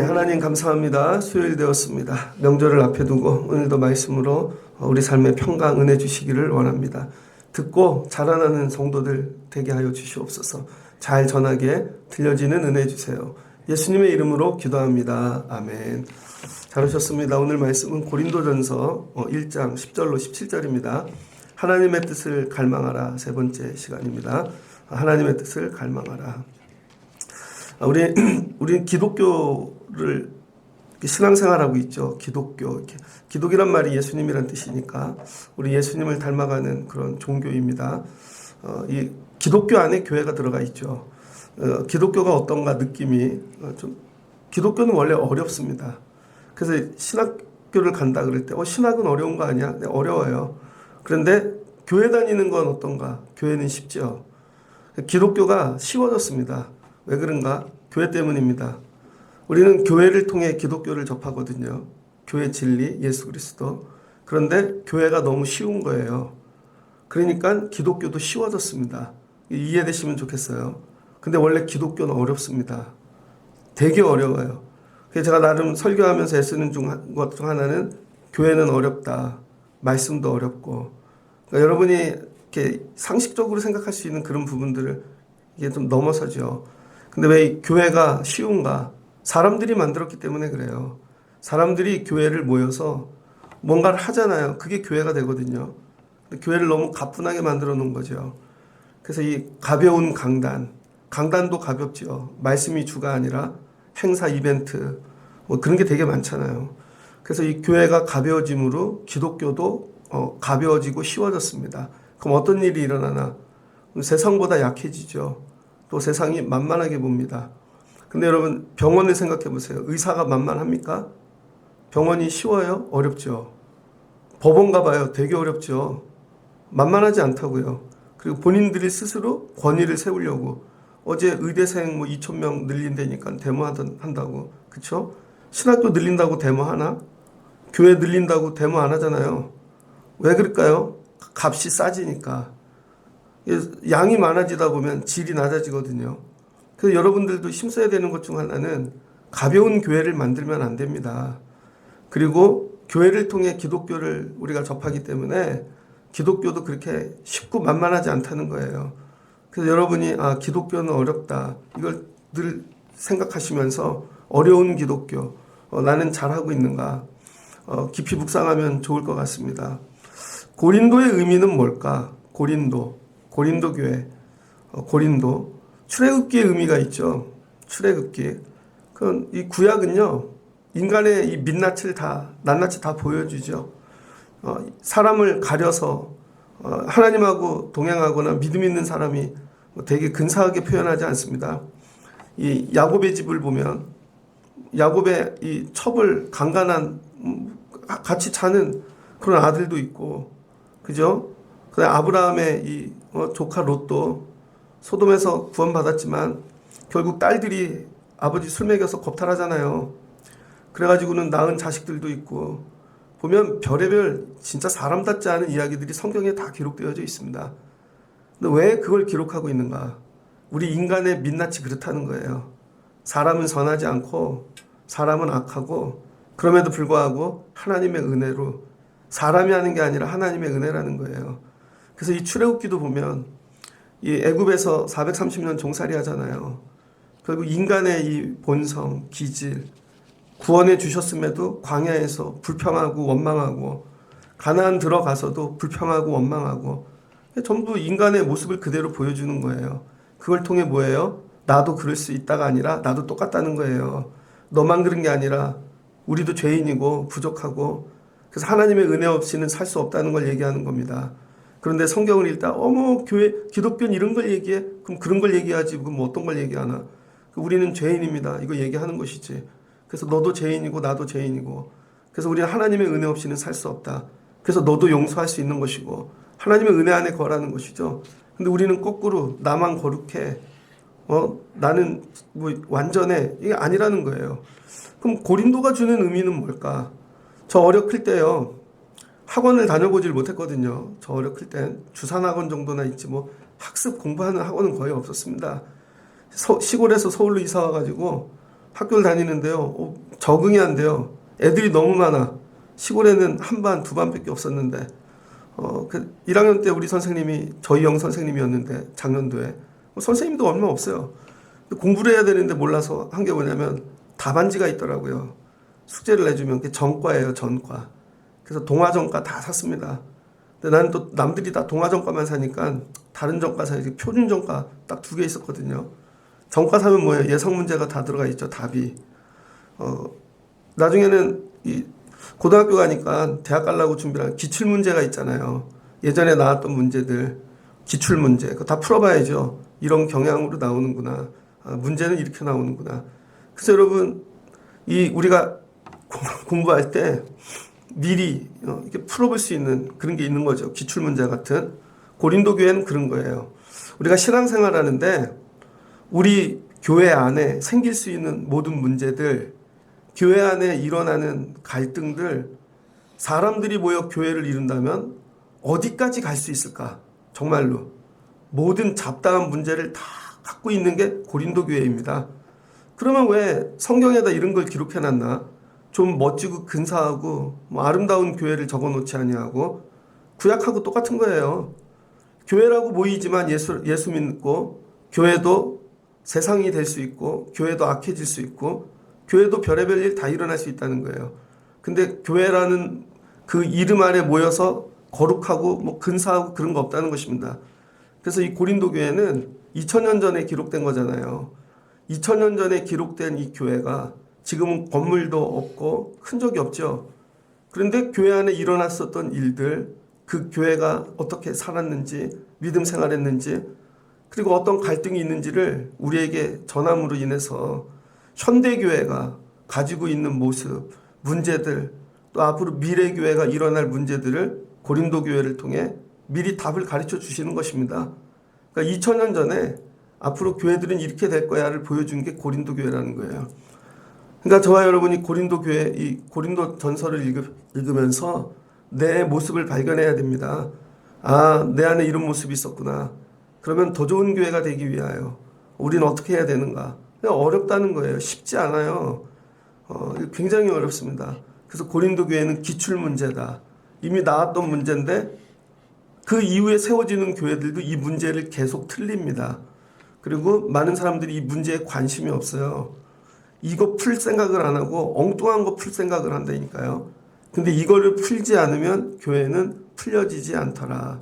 하나님 감사합니다. 수요일 되었습니다. 명절을 앞에 두고 오늘도 말씀으로 우리 삶에 평강 은혜 주시기를 원합니다. 듣고 자라나는 성도들 되게 하여 주시옵소서. 잘 전하게 들려지는 은혜 주세요. 예수님의 이름으로 기도합니다. 아멘. 잘 오셨습니다. 오늘 말씀은 고린도전서 1장 10절로 17절입니다. 하나님의 뜻을 갈망하라. 세 번째 시간입니다. 하나님의 뜻을 갈망하라. 우리 기독교를 신앙생활하고 있죠. 기독이란 말이 예수님이란 뜻이니까 우리 예수님을 닮아가는 그런 종교입니다. 이 기독교 안에 교회가 들어가 있죠. 기독교가 어떤가 느낌이 기독교는 원래 어렵습니다. 그래서 신학교를 간다 그럴 때 신학은 어려운 거 아니야? 네, 어려워요. 그런데 교회 다니는 건 어떤가? 교회는 쉽죠. 기독교가 쉬워졌습니다. 왜 그런가? 교회 때문입니다. 우리는 교회를 통해 기독교를 접하거든요. 교회 진리, 예수 그리스도. 그런데 교회가 너무 쉬운 거예요. 그러니까 기독교도 쉬워졌습니다. 이해되시면 좋겠어요. 근데 원래 기독교는 어렵습니다. 되게 어려워요. 그래서 제가 나름 설교하면서 애쓰는 것 중 하나는 교회는 어렵다. 말씀도 어렵고. 그러니까 여러분이 이렇게 상식적으로 생각할 수 있는 그런 부분들을 이게 좀 넘어서죠. 근데 왜 교회가 쉬운가? 사람들이 만들었기 때문에 그래요. 사람들이 교회를 모여서 뭔가를 하잖아요. 그게 교회가 되거든요. 근데 교회를 너무 가뿐하게 만들어 놓은 거죠. 그래서 이 가벼운 강단도 가볍죠. 말씀이 주가 아니라 행사, 이벤트, 뭐 그런 게 되게 많잖아요. 그래서 이 교회가 가벼워짐으로 기독교도 가벼워지고 쉬워졌습니다. 그럼 어떤 일이 일어나나? 세상보다 약해지죠. 또 세상이 만만하게 봅니다. 근데 여러분 병원을 생각해 보세요. 의사가 만만합니까? 병원이 쉬워요? 어렵죠. 법원 가봐요. 되게 어렵죠. 만만하지 않다고요. 그리고 본인들이 스스로 권위를 세우려고 어제 의대생 2,000명 늘린다니까 데모한다고. 그쵸? 신학교 늘린다고 데모하나? 교회 늘린다고 데모 안 하잖아요. 왜 그럴까요? 값이 싸지니까. 양이 많아지다 보면 질이 낮아지거든요. 그래서 여러분들도 힘써야 되는 것 중 하나는 가벼운 교회를 만들면 안 됩니다. 그리고 교회를 통해 기독교를 우리가 접하기 때문에 기독교도 그렇게 쉽고 만만하지 않다는 거예요. 그래서 여러분이 기독교는 어렵다. 이걸 늘 생각하시면서 어려운 기독교, 나는 잘하고 있는가? 깊이 묵상하면 좋을 것 같습니다. 고린도의 의미는 뭘까? 고린도 교회, 고린도. 출애굽기의 의미가 있죠. 출애굽기. 이 구약은요, 인간의 이 낱낱이 다 보여주죠. 사람을 가려서 하나님하고 동행하거나 믿음 있는 사람이 되게 근사하게 표현하지 않습니다. 이 야곱의 집을 보면 야곱의 이 첩을 강간한 같이 자는 그런 아들도 있고, 그죠? 그다음 아브라함의 이 조카 롯도 소돔에서 구원받았지만 결국 딸들이 아버지 술 먹여서 겁탈하잖아요. 그래가지고는 낳은 자식들도 있고 보면 별의별 진짜 사람답지 않은 이야기들이 성경에 다 기록되어져 있습니다. 근데 왜 그걸 기록하고 있는가? 우리 인간의 민낯이 그렇다는 거예요. 사람은 선하지 않고 사람은 악하고 그럼에도 불구하고 하나님의 은혜로 사람이 하는 게 아니라 하나님의 은혜라는 거예요. 그래서 이 출애굽기도 보면 이 애굽에서 430년 종살이 하잖아요. 결국 인간의 이 본성, 기질, 구원해 주셨음에도 광야에서 불평하고 원망하고 가나안 들어가서도 불평하고 원망하고 전부 인간의 모습을 그대로 보여주는 거예요. 그걸 통해 뭐예요? 나도 그럴 수 있다가 아니라 나도 똑같다는 거예요. 너만 그런 게 아니라 우리도 죄인이고 부족하고 그래서 하나님의 은혜 없이는 살 수 없다는 걸 얘기하는 겁니다. 그런데 성경을 읽다 교회 기독교는 이런 걸 얘기해? 그럼 그런 걸 얘기하지. 그럼 뭐 어떤 걸 얘기하나? 우리는 죄인입니다. 이거 얘기하는 것이지. 그래서 너도 죄인이고 나도 죄인이고 그래서 우리는 하나님의 은혜 없이는 살 수 없다. 그래서 너도 용서할 수 있는 것이고 하나님의 은혜 안에 거라는 것이죠. 근데 우리는 거꾸로 나만 거룩해. 나는 뭐 완전해. 이게 아니라는 거예요. 그럼 고린도가 주는 의미는 뭘까? 저 어렸을 때요. 학원을 다녀보질 못했거든요. 저 어렸을 땐 주산학원 정도나 있지 뭐 학습 공부하는 학원은 거의 없었습니다. 시골에서 서울로 이사 와가지고 학교를 다니는데요. 적응이 안 돼요. 애들이 너무 많아. 시골에는 한 반, 두 반밖에 없었는데 1학년 때 우리 선생님이 저희 영 선생님이었는데 작년도에 선생님도 얼마 없어요. 공부를 해야 되는데 몰라서 한 게 뭐냐면 답안지가 있더라고요. 숙제를 내주면 그게 전과예요, 전과. 그래서 동화전과 다 샀습니다. 근데 나는 또 남들이 다 동화전과만 사니까 다른 전과 사야지. 표준전과 딱 두 개 있었거든요. 전과 사면 뭐예요? 예상 문제가 다 들어가 있죠, 답이. 나중에는 이 고등학교 가니까 대학 가려고 준비한 기출 문제가 있잖아요. 예전에 나왔던 문제들, 기출 문제, 그거 다 풀어봐야죠. 이런 경향으로 나오는구나. 문제는 이렇게 나오는구나. 그래서 여러분, 우리가 공부할 때 미리 이렇게 풀어볼 수 있는 그런 게 있는 거죠. 기출 문제 같은. 고린도 교회는 그런 거예요. 우리가 신앙생활 하는데 우리 교회 안에 생길 수 있는 모든 문제들, 교회 안에 일어나는 갈등들, 사람들이 모여 교회를 이룬다면 어디까지 갈 수 있을까? 정말로 모든 잡다한 문제를 다 갖고 있는 게 고린도 교회입니다. 그러면 왜 성경에다 이런 걸 기록해놨나? 좀 멋지고 근사하고 뭐 아름다운 교회를 적어놓지 아니하고 구약하고 똑같은 거예요. 교회라고 모이지만 예수 믿고 교회도 세상이 될 수 있고 교회도 악해질 수 있고 교회도 별의별 일 다 일어날 수 있다는 거예요. 근데 교회라는 그 이름 아래 모여서 거룩하고 뭐 근사하고 그런 거 없다는 것입니다. 그래서 이 고린도 교회는 2000년 전에 기록된 거잖아요. 2000년 전에 기록된 이 교회가 지금은 건물도 없고 큰 적이 없죠. 그런데 교회 안에 일어났었던 일들, 그 교회가 어떻게 살았는지, 믿음 생활했는지, 그리고 어떤 갈등이 있는지를 우리에게 전함으로 인해서 현대교회가 가지고 있는 모습, 문제들, 또 앞으로 미래교회가 일어날 문제들을 고린도 교회를 통해 미리 답을 가르쳐 주시는 것입니다. 그러니까 2000년 전에 앞으로 교회들은 이렇게 될 거야를 보여준 게 고린도 교회라는 거예요. 그러니까 저와 여러분이 고린도 교회, 이 고린도 전서를 읽으면서 내 모습을 발견해야 됩니다. 내 안에 이런 모습이 있었구나. 그러면 더 좋은 교회가 되기 위하여 우리는 어떻게 해야 되는가? 어렵다는 거예요. 쉽지 않아요. 굉장히 어렵습니다. 그래서 고린도 교회는 기출 문제다. 이미 나왔던 문제인데 그 이후에 세워지는 교회들도 이 문제를 계속 틀립니다. 그리고 많은 사람들이 이 문제에 관심이 없어요. 이거 풀 생각을 안 하고 엉뚱한 거 풀 생각을 한다니까요. 근데 이거를 풀지 않으면 교회는 풀려지지 않더라.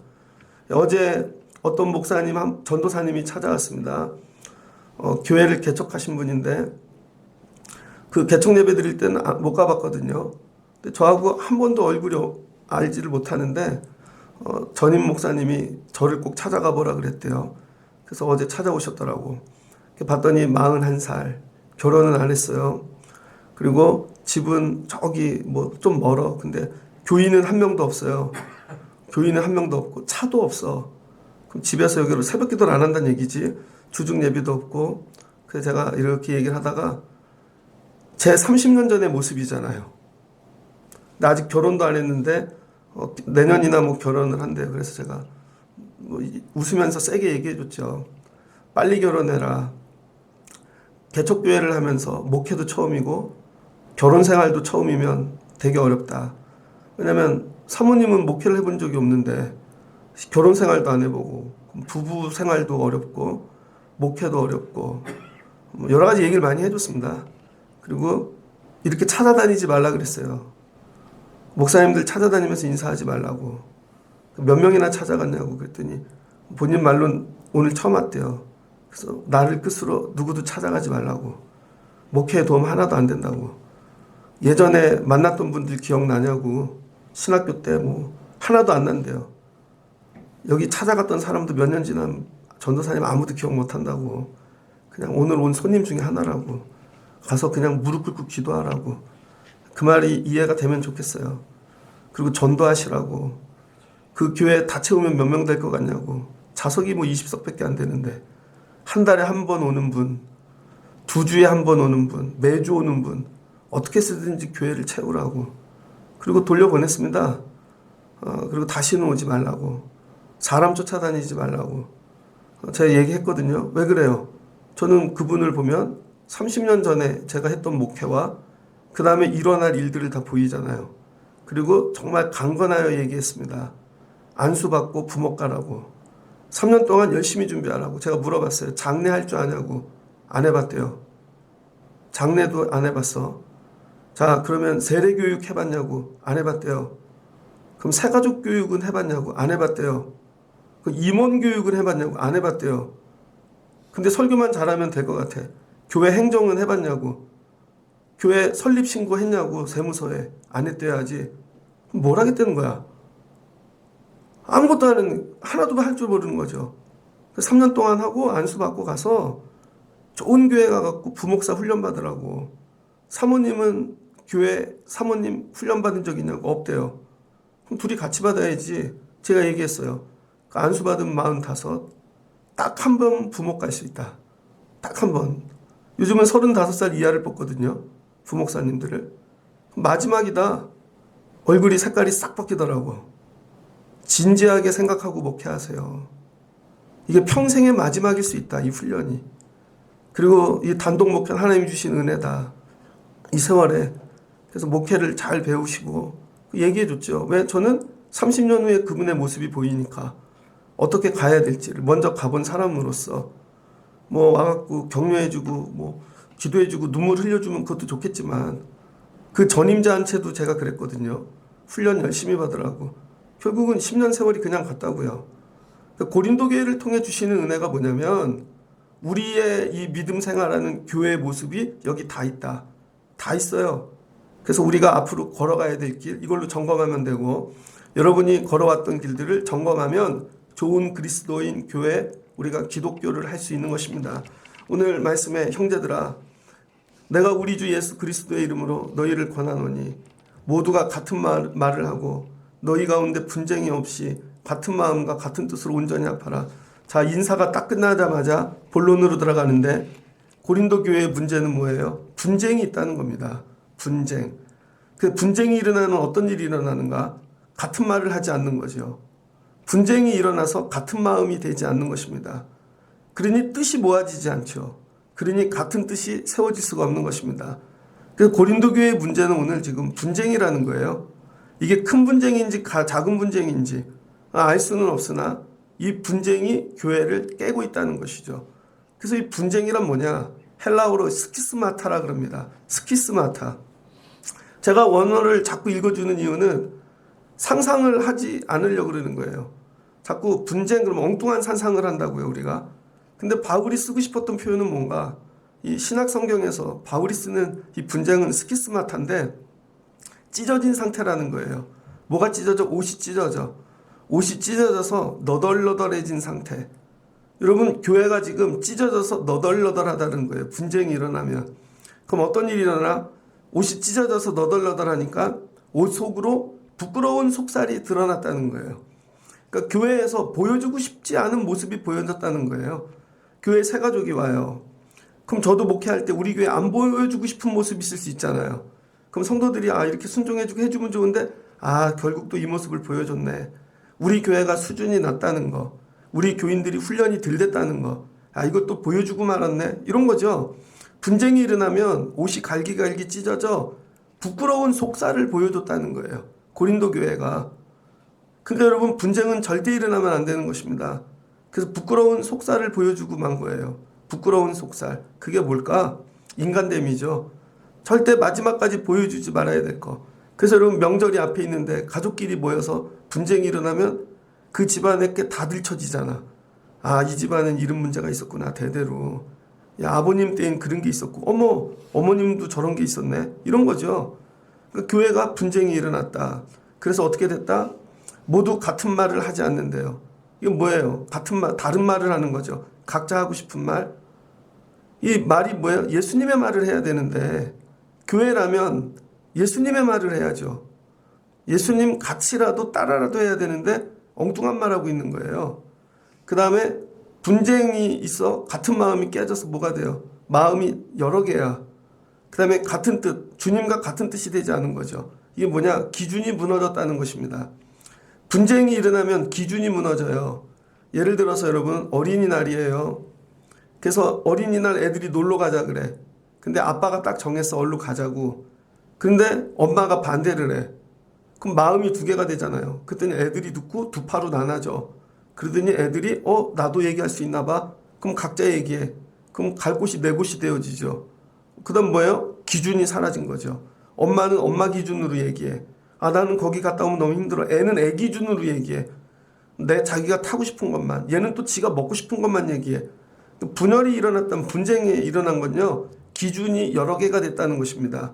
어제 어떤 목사님, 전도사님이 찾아왔습니다. 교회를 개척하신 분인데 그 개척 예배 드릴 때는 못 가봤거든요. 근데 저하고 한 번도 얼굴이 알지를 못하는데 전임 목사님이 저를 꼭 찾아가 보라 그랬대요. 그래서 어제 찾아오셨더라고. 봤더니 41살, 결혼은 안 했어요. 그리고 집은 저기 뭐 좀 멀어. 근데 교인은 한 명도 없어요. 교인은 한 명도 없고 차도 없어. 그럼 집에서 여기로 새벽 기도를 안 한다는 얘기지. 주중 예배도 없고. 그래서 제가 이렇게 얘기를 하다가 제 30년 전의 모습이잖아요. 근데 아직 결혼도 안 했는데 내년이나 뭐 결혼을 한대요. 그래서 제가 뭐 웃으면서 세게 얘기해 줬죠. 빨리 결혼해라. 개척교회를 하면서 목회도 처음이고 결혼 생활도 처음이면 되게 어렵다. 왜냐면 사모님은 목회를 해본 적이 없는데 결혼 생활도 안 해보고 부부 생활도 어렵고 목회도 어렵고 뭐 여러 가지 얘기를 많이 해줬습니다. 그리고 이렇게 찾아다니지 말라 그랬어요. 목사님들 찾아다니면서 인사하지 말라고. 몇 명이나 찾아갔냐고 그랬더니 본인 말로는 오늘 처음 왔대요. 그래서 나를 끝으로 누구도 찾아가지 말라고. 목회에 도움 하나도 안 된다고. 예전에 만났던 분들 기억나냐고. 신학교 때 뭐 하나도 안 난대요. 여기 찾아갔던 사람도 몇 년 지난 전도사님 아무도 기억 못 한다고. 그냥 오늘 온 손님 중에 하나라고. 가서 그냥 무릎 꿇고 기도하라고. 그 말이 이해가 되면 좋겠어요. 그리고 전도하시라고. 그 교회 다 채우면 몇 명 될 것 같냐고. 좌석이 뭐 20석밖에 안 되는데 한 달에 한 번 오는 분, 2주에 한 번 오는 분, 매주 오는 분 어떻게 쓰든지 교회를 채우라고. 그리고 돌려보냈습니다. 그리고 다시는 오지 말라고, 사람 쫓아다니지 말라고 제가 얘기했거든요. 왜 그래요? 저는 그분을 보면 30년 전에 제가 했던 목회와 그 다음에 일어날 일들을 다 보이잖아요. 그리고 정말 강건하여 얘기했습니다. 안수받고 부목 가라고. 3년 동안 열심히 준비하라고. 제가 물어봤어요. 장례 할 줄 아냐고. 안 해봤대요. 장례도 안 해봤어. 자, 그러면 세례교육 해봤냐고. 안 해봤대요. 그럼 새가족 교육은 해봤냐고. 안 해봤대요. 그 임원 교육은 해봤냐고. 안 해봤대요. 근데 설교만 잘하면 될 것 같아. 교회 행정은 해봤냐고. 교회 설립 신고했냐고. 세무서에. 안 했대야지. 그럼 뭘 하겠다는 거야. 아무것도 하나도 할 줄 모르는 거죠. 3년 동안 하고 안수받고 가서 좋은 교회 가갖고 부목사 훈련 받으라고. 사모님은 교회 사모님 훈련 받은 적 있냐고. 없대요. 그럼 둘이 같이 받아야지. 제가 얘기했어요. 안수받은 45, 딱 한 번 부목 갈 수 있다. 딱 한 번. 요즘은 35살 이하를 뽑거든요. 부목사님들을. 마지막이다. 얼굴이 색깔이 싹 바뀌더라고. 진지하게 생각하고 목회하세요. 이게 평생의 마지막일 수 있다. 이 훈련이. 그리고 이 단독 목회는 하나님이 주신 은혜다. 이 세월에. 그래서 목회를 잘 배우시고 얘기해 줬죠. 왜? 저는 30년 후에 그분의 모습이 보이니까 어떻게 가야 될지를 먼저 가본 사람으로서 뭐 와갖고 격려해주고 뭐 기도해주고 눈물 흘려주면 그것도 좋겠지만 그 전임자 한 채도 제가 그랬거든요. 훈련 열심히 받으라고. 결국은 10년 세월이 그냥 갔다고요. 고린도 교회를 통해 주시는 은혜가 뭐냐면 우리의 이 믿음 생활하는 교회의 모습이 여기 다 있다. 다 있어요. 그래서 우리가 앞으로 걸어가야 될 길 이걸로 점검하면 되고 여러분이 걸어왔던 길들을 점검하면 좋은 그리스도인 교회 우리가 기독교를 할 수 있는 것입니다. 오늘 말씀에 형제들아 내가 우리 주 예수 그리스도의 이름으로 너희를 권하노니 모두가 같은 말을 하고 너희 가운데 분쟁이 없이 같은 마음과 같은 뜻으로 온전히 합하라. 자, 인사가 딱 끝나자마자 본론으로 들어가는데 고린도 교회의 문제는 뭐예요? 분쟁이 있다는 겁니다. 분쟁. 그 분쟁이 일어나는 어떤 일이 일어나는가? 같은 말을 하지 않는 거죠. 분쟁이 일어나서 같은 마음이 되지 않는 것입니다. 그러니 뜻이 모아지지 않죠. 그러니 같은 뜻이 세워질 수가 없는 것입니다. 그래서 고린도 교회의 문제는 오늘 지금 분쟁이라는 거예요. 이게 큰 분쟁인지 작은 분쟁인지 알 수는 없으나 이 분쟁이 교회를 깨고 있다는 것이죠. 그래서 이 분쟁이란 뭐냐? 헬라어로 스키스마타라 그럽니다. 스키스마타. 제가 원어를 자꾸 읽어주는 이유는 상상을 하지 않으려고 그러는 거예요. 자꾸 분쟁 그러면 엉뚱한 상상을 한다고요, 우리가. 근데 바울이 쓰고 싶었던 표현은 뭔가 이 신약 성경에서 바울이 쓰는 이 분쟁은 스키스마타인데 찢어진 상태라는 거예요. 뭐가 찢어져? 옷이 찢어져. 옷이 찢어져서 너덜너덜해진 상태. 여러분 교회가 지금 찢어져서 너덜너덜하다는 거예요. 분쟁이 일어나면. 그럼 어떤 일이 일어나? 옷이 찢어져서 너덜너덜하니까 옷 속으로 부끄러운 속살이 드러났다는 거예요. 그러니까 교회에서 보여주고 싶지 않은 모습이 보여졌다는 거예요. 교회 새 가족이 와요. 그럼 저도 목회할 때 우리 교회 안 보여주고 싶은 모습이 있을 수 있잖아요. 그럼 성도들이 이렇게 순종해주고 해주면 좋은데 결국 또 이 모습을 보여줬네. 우리 교회가 수준이 낮다는 거. 우리 교인들이 훈련이 덜 됐다는 거. 이것도 보여주고 말았네. 이런 거죠. 분쟁이 일어나면 옷이 갈기갈기 찢어져 부끄러운 속살을 보여줬다는 거예요. 고린도 교회가. 그러니까 여러분 분쟁은 절대 일어나면 안 되는 것입니다. 그래서 부끄러운 속살을 보여주고 만 거예요. 부끄러운 속살. 그게 뭘까? 인간됨이죠. 절대 마지막까지 보여주지 말아야 될 거. 그래서 여러분 명절이 앞에 있는데 가족끼리 모여서 분쟁이 일어나면 그 집안에게 다 들춰지잖아. 이 집안은 이런 문제가 있었구나 대대로. 아버님 때엔 그런 게 있었고 어머님도 저런 게 있었네. 이런 거죠. 그러니까 교회가 분쟁이 일어났다. 그래서 어떻게 됐다? 모두 같은 말을 하지 않는데요. 이건 뭐예요? 같은 말, 다른 말을 하는 거죠. 각자 하고 싶은 말. 이 말이 뭐예요? 예수님의 말을 해야 되는데 교회라면 예수님의 말을 해야죠. 예수님 같이라도 따라라도 해야 되는데 엉뚱한 말하고 있는 거예요. 그 다음에 분쟁이 있어 같은 마음이 깨져서 뭐가 돼요? 마음이 여러 개야. 그 다음에 같은 뜻, 주님과 같은 뜻이 되지 않은 거죠. 이게 뭐냐? 기준이 무너졌다는 것입니다. 분쟁이 일어나면 기준이 무너져요. 예를 들어서 여러분 어린이날이에요. 그래서 어린이날 애들이 놀러 가자 그래. 근데 아빠가 딱 정했어. 얼른 가자고. 근데 엄마가 반대를 해. 그럼 마음이 두 개가 되잖아요. 그랬더니 애들이 듣고 두 파로 나눠져. 그러더니 애들이 나도 얘기할 수 있나 봐. 그럼 각자 얘기해. 그럼 갈 곳이 네 곳이 되어지죠. 그다음 뭐예요? 기준이 사라진 거죠. 엄마는 엄마 기준으로 얘기해. 나는 거기 갔다 오면 너무 힘들어. 애는 애 기준으로 얘기해. 자기가 타고 싶은 것만. 얘는 또 지가 먹고 싶은 것만 얘기해. 분열이 일어났던 분쟁이 일어난 건요. 기준이 여러 개가 됐다는 것입니다.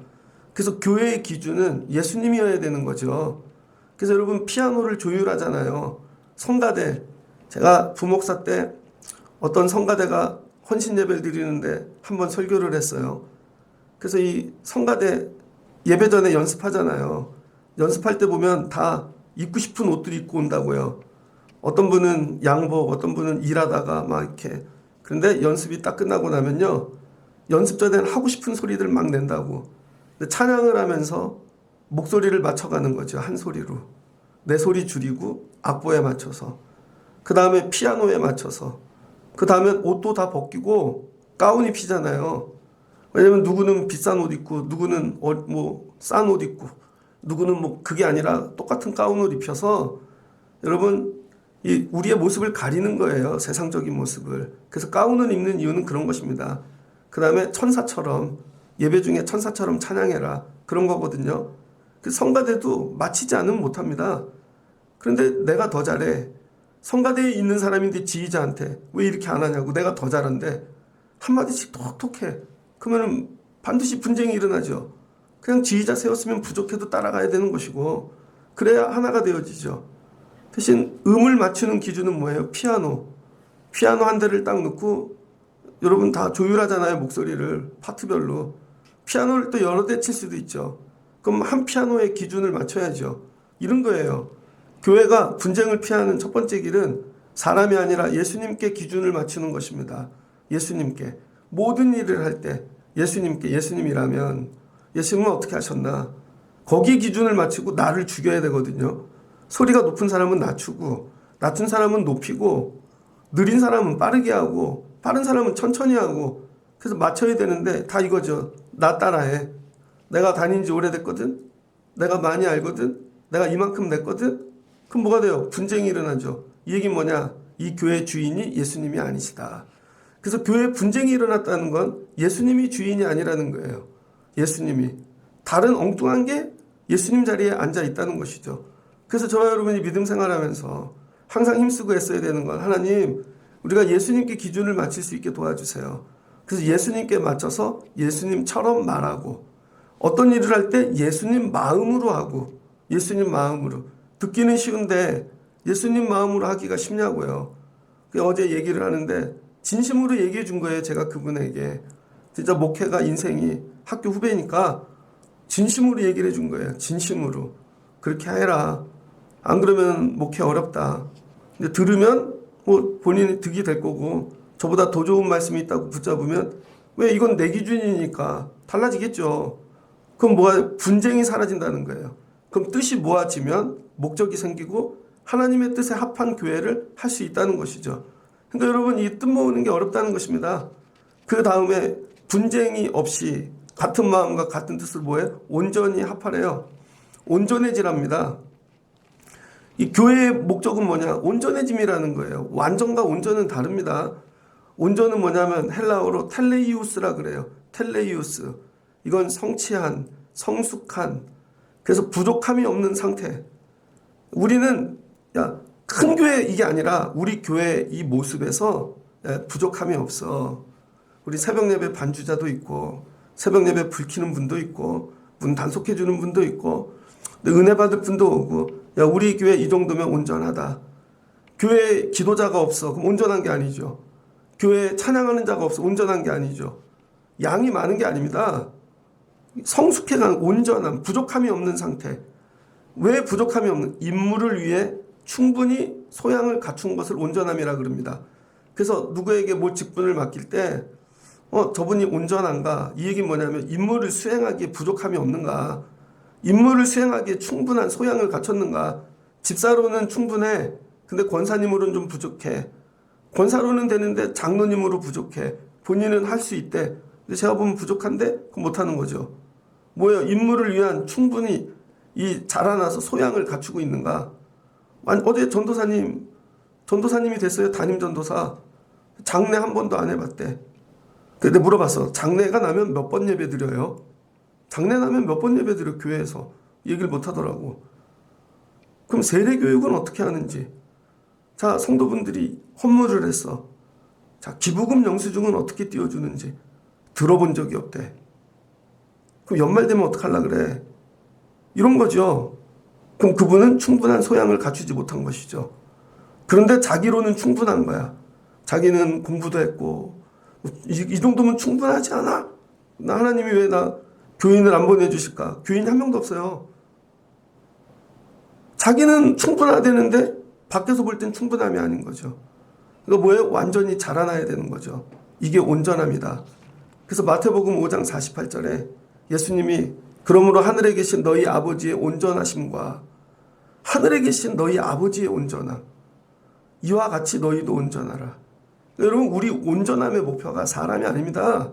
그래서 교회의 기준은 예수님이어야 되는 거죠. 그래서 여러분 피아노를 조율하잖아요. 성가대. 제가 부목사 때 어떤 성가대가 헌신 예배를 드리는데 한번 설교를 했어요. 그래서 이 성가대 예배 전에 연습하잖아요. 연습할 때 보면 다 입고 싶은 옷들 입고 온다고요. 어떤 분은 양복, 어떤 분은 일하다가 막 이렇게. 그런데 연습이 딱 끝나고 나면요. 연습 전에는 하고 싶은 소리들 막 낸다고. 근데 찬양을 하면서 목소리를 맞춰가는 거죠. 한 소리로. 내 소리 줄이고 악보에 맞춰서. 그 다음에 피아노에 맞춰서. 그 다음에 옷도 다 벗기고 가운 입히잖아요. 왜냐면 누구는 비싼 옷 입고 누구는 뭐 싼 옷 입고 누구는 뭐 그게 아니라 똑같은 가운 옷 입혀서 여러분 이 우리의 모습을 가리는 거예요. 세상적인 모습을. 그래서 가운을 입는 이유는 그런 것입니다. 그 다음에 천사처럼 예배 중에 천사처럼 찬양해라. 그런 거거든요. 그 성가대도 마치지 않으면 못합니다. 그런데 내가 더 잘해. 성가대에 있는 사람인데 지휘자한테 왜 이렇게 안 하냐고. 내가 더 잘한데 한마디씩 톡톡해. 그러면 반드시 분쟁이 일어나죠. 그냥 지휘자 세웠으면 부족해도 따라가야 되는 것이고 그래야 하나가 되어지죠. 대신 음을 맞추는 기준은 뭐예요? 피아노 한 대를 딱 넣고 여러분 다 조율하잖아요. 목소리를 파트별로. 피아노를 또 여러 대 칠 수도 있죠. 그럼 한 피아노의 기준을 맞춰야죠. 이런 거예요. 교회가 분쟁을 피하는 첫 번째 길은 사람이 아니라 예수님께 기준을 맞추는 것입니다. 예수님께. 모든 일을 할 때 예수님께. 예수님이라면 예수님은 어떻게 하셨나? 거기에 기준을 맞추고 나를 죽여야 되거든요. 소리가 높은 사람은 낮추고 낮춘 사람은 높이고 느린 사람은 빠르게 하고 빠른 사람은 천천히 하고 그래서 맞춰야 되는데 다 이거죠. 나 따라해. 내가 다닌 지 오래됐거든. 내가 많이 알거든. 내가 이만큼 냈거든. 그럼 뭐가 돼요? 분쟁이 일어나죠. 이 얘기는 뭐냐? 이 교회 주인이 예수님이 아니시다. 그래서 교회에 분쟁이 일어났다는 건 예수님이 주인이 아니라는 거예요. 예수님이. 다른 엉뚱한 게 예수님 자리에 앉아 있다는 것이죠. 그래서 저와 여러분이 믿음 생활하면서 항상 힘쓰고 애써야 되는 건 하나님, 우리가 예수님께 기준을 맞출 수 있게 도와주세요. 그래서 예수님께 맞춰서 예수님처럼 말하고 어떤 일을 할 때 예수님 마음으로 하고 예수님 마음으로. 듣기는 쉬운데 예수님 마음으로 하기가 쉽냐고요. 어제 얘기를 하는데 진심으로 얘기해 준 거예요. 제가 그분에게. 진짜 목회가 인생이 학교 후배니까 진심으로 얘기를 해 준 거예요. 진심으로. 그렇게 해라. 안 그러면 목회 어렵다. 근데 들으면 뭐 본인이 득이 될 거고 저보다 더 좋은 말씀이 있다고 붙잡으면 왜 이건 내 기준이니까 달라지겠죠. 그럼 뭐가 분쟁이 사라진다는 거예요. 그럼 뜻이 모아지면 목적이 생기고 하나님의 뜻에 합한 교회를 할 수 있다는 것이죠. 그러니까 여러분 이 뜻 모으는 게 어렵다는 것입니다. 그 다음에 분쟁이 없이 같은 마음과 같은 뜻을 뭐해요? 온전히 합하래요. 온전해지랍니다. 이 교회의 목적은 뭐냐? 온전해짐이라는 거예요. 완전과 온전은 다릅니다. 온전은 뭐냐면 헬라어로 텔레이우스라 그래요. 텔레이우스. 이건 성취한, 성숙한, 그래서 부족함이 없는 상태. 우리는 큰 교회 이게 아니라 우리 교회 이 모습에서 부족함이 없어. 우리 새벽 예배 반주자도 있고 새벽 예배 불 켜는 분도 있고 문 단속해 주는 분도 있고 은혜 받을 분도 오고 우리 교회 이 정도면 온전하다. 교회에 기도자가 없어. 그럼 온전한 게 아니죠. 교회에 찬양하는 자가 없어. 온전한 게 아니죠. 양이 많은 게 아닙니다. 성숙해간 온전함, 부족함이 없는 상태. 왜 부족함이 없는? 임무를 위해 충분히 소양을 갖춘 것을 온전함이라 그럽니다. 그래서 누구에게 뭐 직분을 맡길 때 저분이 온전한가? 이 얘기는 뭐냐면 임무를 수행하기에 부족함이 없는가? 임무를 수행하기에 충분한 소양을 갖췄는가? 집사로는 충분해. 근데 권사님으로는 좀 부족해. 권사로는 되는데 장로님으로 부족해. 본인은 할 수 있대. 근데 제가 보면 부족한데 그럼 못하는 거죠. 뭐예요? 임무를 위한 충분히 이 자라나서 소양을 갖추고 있는가? 어제 전도사님이 됐어요. 담임 전도사. 장례 한 번도 안 해봤대. 근데 물어봤어. 장례가 나면 몇 번 예배 드려요? 장례 나면 몇 번 예배 드려 교회에서. 얘기를 못 하더라고. 그럼 세례 교육은 어떻게 하는지. 자, 성도분들이 헌물을 했어. 자, 기부금 영수증은 어떻게 띄워주는지 들어본 적이 없대. 그럼 연말 되면 어떡하려 그래? 이런 거죠. 그럼 그분은 충분한 소양을 갖추지 못한 것이죠. 그런데 자기로는 충분한 거야. 자기는 공부도 했고 이 정도면 충분하지 않아? 나 하나님이 왜 나 교인을 안 보내주실까? 교인이 한 명도 없어요. 자기는 충분하다는데 밖에서 볼 땐 충분함이 아닌 거죠. 이거 뭐예요? 완전히 자라나야 되는 거죠. 이게 온전함이다. 그래서 마태복음 5장 48절에 예수님이 그러므로 하늘에 계신 너희 아버지의 온전하심과 하늘에 계신 너희 아버지의 온전함 이와 같이 너희도 온전하라. 여러분 우리 온전함의 목표가 사람이 아닙니다.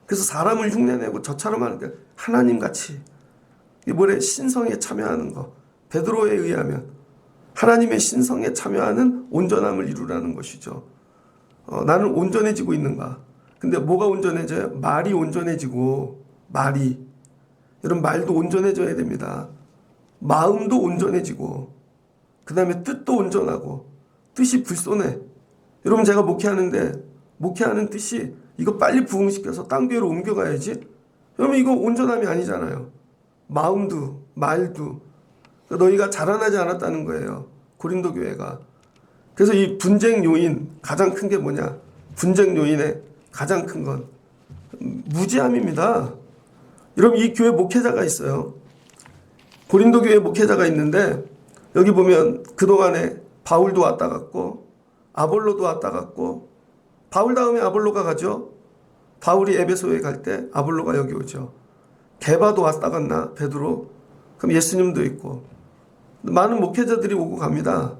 그래서 사람을 흉내내고 저처럼 하는 게 하나님같이 이번에 신성에 참여하는 거 베드로에 의하면 하나님의 신성에 참여하는 온전함을 이루라는 것이죠. 나는 온전해지고 있는가? 근데 뭐가 온전해져요? 말이 온전해지고 말이 여러분 말도 온전해져야 됩니다. 마음도 온전해지고 그 다음에 뜻도 온전하고 뜻이 불손해. 여러분 제가 목회하는데 목회하는 뜻이 이거 빨리 부흥시켜서 딴 교회로 옮겨가야지. 여러분 이거 온전함이 아니잖아요. 마음도 말도 너희가 자라나지 않았다는 거예요. 고린도 교회가. 그래서 이 분쟁 요인 가장 큰 게 뭐냐? 분쟁 요인의 가장 큰 건 무지함입니다. 여러분 이 교회 목회자가 있어요. 고린도 교회 목회자가 있는데 여기 보면 그동안에 바울도 왔다 갔고 아볼로도 왔다 갔고 바울 다음에 아볼로가 가죠. 바울이 에베소에 갈 때 아볼로가 여기 오죠. 게바도 왔다 갔나 베드로? 그럼 예수님도 있고 많은 목회자들이 오고 갑니다.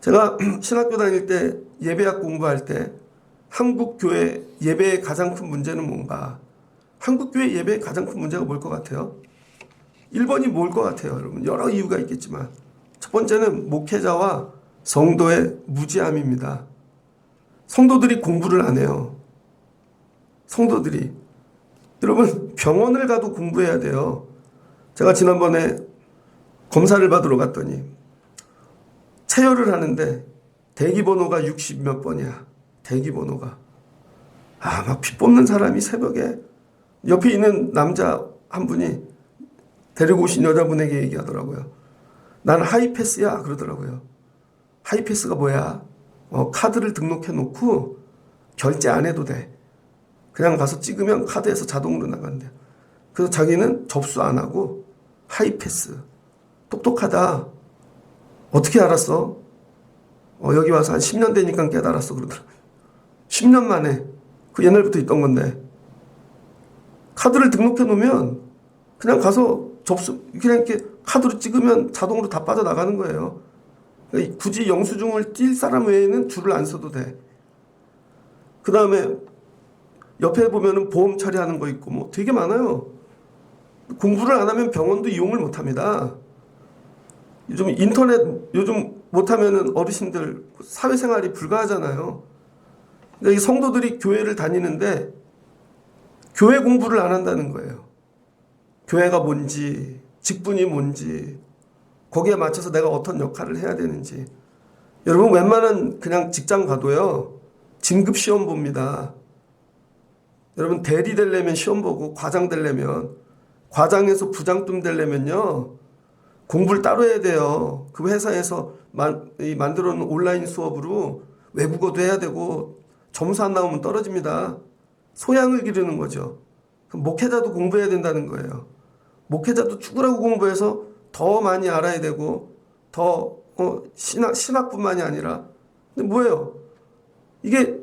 제가 신학교 다닐 때 예배학 공부할 때 한국 교회 예배의 가장 큰 문제는 뭔가? 한국 교회 예배의 가장 큰 문제가 뭘 것 같아요? 1번이 뭘 것 같아요, 여러분? 여러 이유가 있겠지만 첫 번째는 목회자와 성도의 무지함입니다. 성도들이 공부를 안 해요. 성도들이. 여러분 병원을 가도 공부해야 돼요. 제가 지난번에 검사를 받으러 갔더니 체열을 하는데 대기번호가 60 몇 번이야. 대기번호가. 막 피 뽑는 사람이 새벽에 옆에 있는 남자 한 분이 데리고 오신 여자분에게 얘기하더라고요. 나는 하이패스야 그러더라고요. 하이패스가 뭐야? 카드를 등록해 놓고 결제 안 해도 돼. 그냥 가서 찍으면 카드에서 자동으로 나간대. 그래서 자기는 접수 안 하고 하이패스. 똑똑하다. 어떻게 알았어? 여기 와서 한 10년 되니까 깨달았어 그러더라고요. 10년 만에. 그 옛날부터 있던 건데. 카드를 등록해 놓으면 그냥 가서 그냥 이렇게 카드로 찍으면 자동으로 다 빠져나가는 거예요. 그러니까 굳이 영수증을 띨 사람 외에는 줄을 안 서도 돼. 그 다음에 옆에 보면은 보험 처리하는 거 있고 뭐 되게 많아요. 공부를 안 하면 병원도 이용을 못 합니다. 요즘 인터넷 못하면은 어르신들 사회생활이 불가하잖아요. 그러니까 이 성도들이 교회를 다니는데 교회 공부를 안 한다는 거예요. 교회가 뭔지, 직분이 뭔지, 거기에 맞춰서 내가 어떤 역할을 해야 되는지. 여러분 웬만한 그냥 직장 가도요. 진급 시험 봅니다. 여러분 대리 되려면 시험 보고 과장 되려면 과장에서 부장쯤 되려면요. 공부를 따로 해야 돼요. 그 회사에서 만들어 놓은 온라인 수업으로 외국어도 해야 되고 점수 안 나오면 떨어집니다. 소양을 기르는 거죠. 그럼 목회자도 공부해야 된다는 거예요. 목회자도 죽으라고 공부해서 더 많이 알아야 되고 더 신학뿐만이 아니라 근데 뭐예요? 이게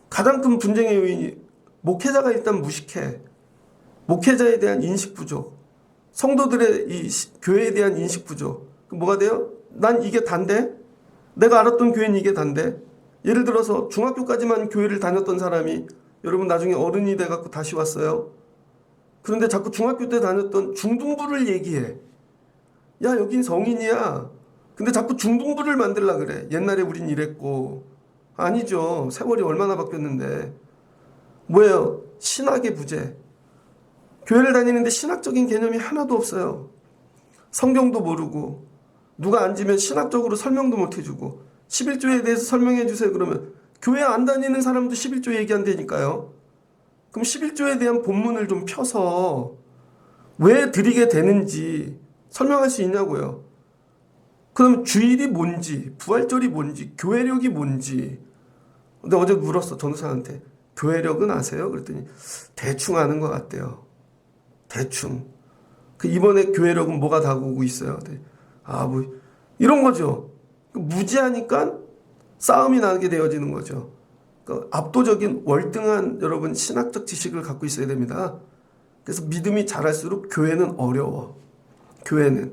가장 큰 분쟁의 요인이 목회자가 일단 무식해. 목회자에 대한 인식 부족. 성도들의 이 교회에 대한 인식 부족. 뭐가 돼요? 난 이게 단데? 내가 알았던 교회는 이게 단데? 예를 들어서 중학교까지만 교회를 다녔던 사람이 여러분 나중에 어른이 돼갖고 다시 왔어요. 그런데 자꾸 중학교 때 다녔던 중등부를 얘기해. 야, 여긴 성인이야. 근데 자꾸 중등부를 만들라 그래. 옛날에 우린 이랬고. 아니죠. 세월이 얼마나 바뀌었는데. 뭐예요? 신학의 부재. 교회를 다니는데 신학적인 개념이 하나도 없어요. 성경도 모르고 누가 앉으면 신학적으로 설명도 못 해주고 11조에 대해서 설명해 주세요 그러면 교회 안 다니는 사람도 11조 얘기한다니까요. 그럼 11조에 대한 본문을 좀 펴서 왜 드리게 되는지 설명할 수 있냐고요. 그럼 주일이 뭔지, 부활절이 뭔지, 교회력이 뭔지. 근데 어제 물었어, 전도사한테. 교회력은 아세요? 그랬더니 대충 아는 것 같대요. 대충. 그 이번에 교회력은 뭐가 다가오고 있어요? 뭐 이런 거죠. 무지하니까 싸움이 나게 되어지는 거죠. 그러니까 압도적인 월등한 여러분 신학적 지식을 갖고 있어야 됩니다. 그래서 믿음이 자랄수록 교회는 어려워. 교회는.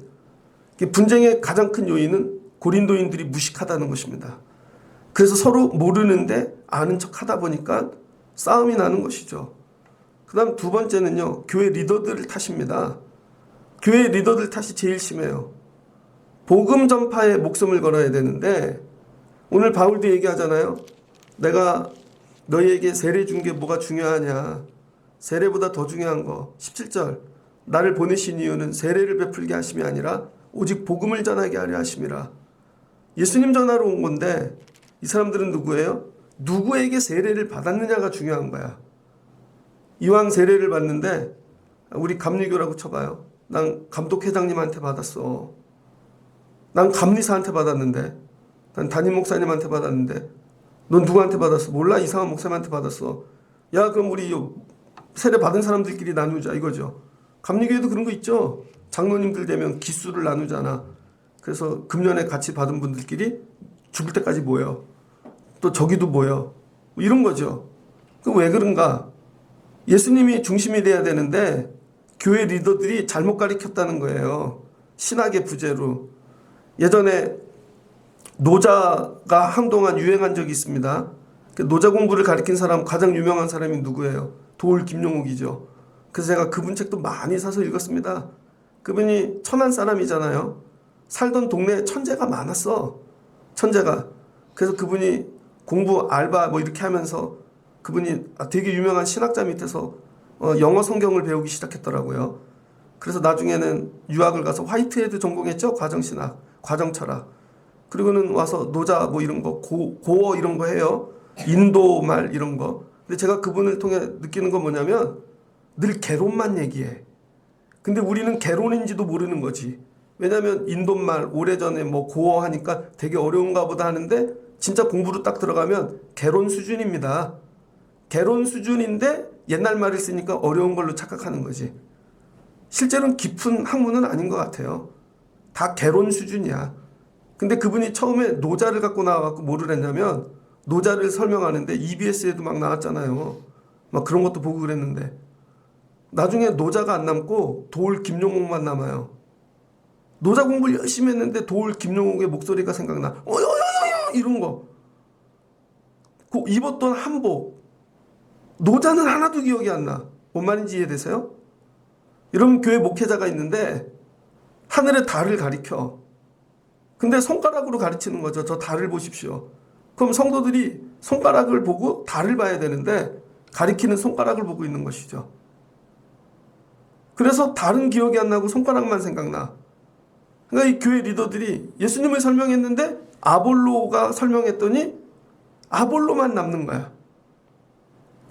분쟁의 가장 큰 요인은 고린도인들이 무식하다는 것입니다. 그래서 서로 모르는데 아는 척 하다 보니까 싸움이 나는 것이죠. 그 다음 두 번째는요. 교회 리더들 탓입니다. 교회 리더들 탓이 제일 심해요. 복음 전파에 목숨을 걸어야 되는데 오늘 바울도 얘기하잖아요. 내가 너희에게 세례 준 게 뭐가 중요하냐. 세례보다 더 중요한 거 17절 나를 보내신 이유는 세례를 베풀게 하심이 아니라 오직 복음을 전하게 하려 하심이라. 예수님 전하러 온 건데 이 사람들은 누구예요? 누구에게 세례를 받았느냐가 중요한 거야. 이왕 세례를 받는데 우리 감리교라고 쳐봐요. 난 감독회장님한테 받았어. 난 감리사한테 받았는데 난 담임 목사님한테 받았는데 넌 누구한테 받았어? 몰라. 이상한 목사님한테 받았어. 야 그럼 우리 세례 받은 사람들끼리 나누자 이거죠. 감리교에도 그런 거 있죠. 장로님들 되면 기수를 나누잖아. 그래서 금년에 같이 받은 분들끼리 죽을 때까지 모여. 또 저기도 모여. 이런 거죠. 왜 그런가? 예수님이 중심이 돼야 되는데 교회 리더들이 잘못 가르쳤다는 거예요. 신학의 부재로. 예전에 노자가 한동안 유행한 적이 있습니다. 노자 공부를 가르친 사람 가장 유명한 사람이 누구예요? 도울 김용욱이죠. 그래서 제가 그분 책도 많이 사서 읽었습니다. 그분이 천안 사람이잖아요. 살던 동네에 천재가 많았어. 천재가. 그래서 그분이 공부 알바 뭐 이렇게 하면서 그분이 되게 유명한 신학자 밑에서 영어 성경을 배우기 시작했더라고요. 그래서 나중에는 유학을 가서 화이트헤드 전공했죠. 과정신학, 과정철학. 그리고는 와서 노자 뭐 이런 거 고어 이런 거 해요. 인도 말 이런 거. 근데 제가 그분을 통해 느끼는 건 뭐냐면 늘 개론만 얘기해. 근데 우리는 개론인지도 모르는 거지. 왜냐면 인도말 오래전에 뭐 고어 하니까 되게 어려운가 보다 하는데 진짜 공부로 딱 들어가면 개론 수준입니다. 개론 수준인데 옛날 말을 쓰니까 어려운 걸로 착각하는 거지. 실제로는 깊은 학문은 아닌 것 같아요. 다 개론 수준이야. 근데 그분이 처음에 노자를 갖고 나와갖고 뭐를 했냐면 노자를 설명하는데 EBS에도 막 나왔잖아요. 막 그런 것도 보고 그랬는데 나중에 노자가 안 남고 도울 김용옥만 남아요. 노자 공부를 열심히 했는데 도울 김용옥의 목소리가 생각나. 이런 거. 그 입었던 한복. 노자는 하나도 기억이 안 나. 뭔 말인지 이해되세요? 이런 교회 목회자가 있는데 하늘의 달을 가리켜. 근데 손가락으로 가르치는 거죠. 저 달을 보십시오. 그럼 성도들이 손가락을 보고 달을 봐야 되는데 가리키는 손가락을 보고 있는 것이죠. 그래서 달은 기억이 안 나고 손가락만 생각나. 그러니까 이 교회 리더들이 예수님을 설명했는데 아볼로가 설명했더니 아볼로만 남는 거야.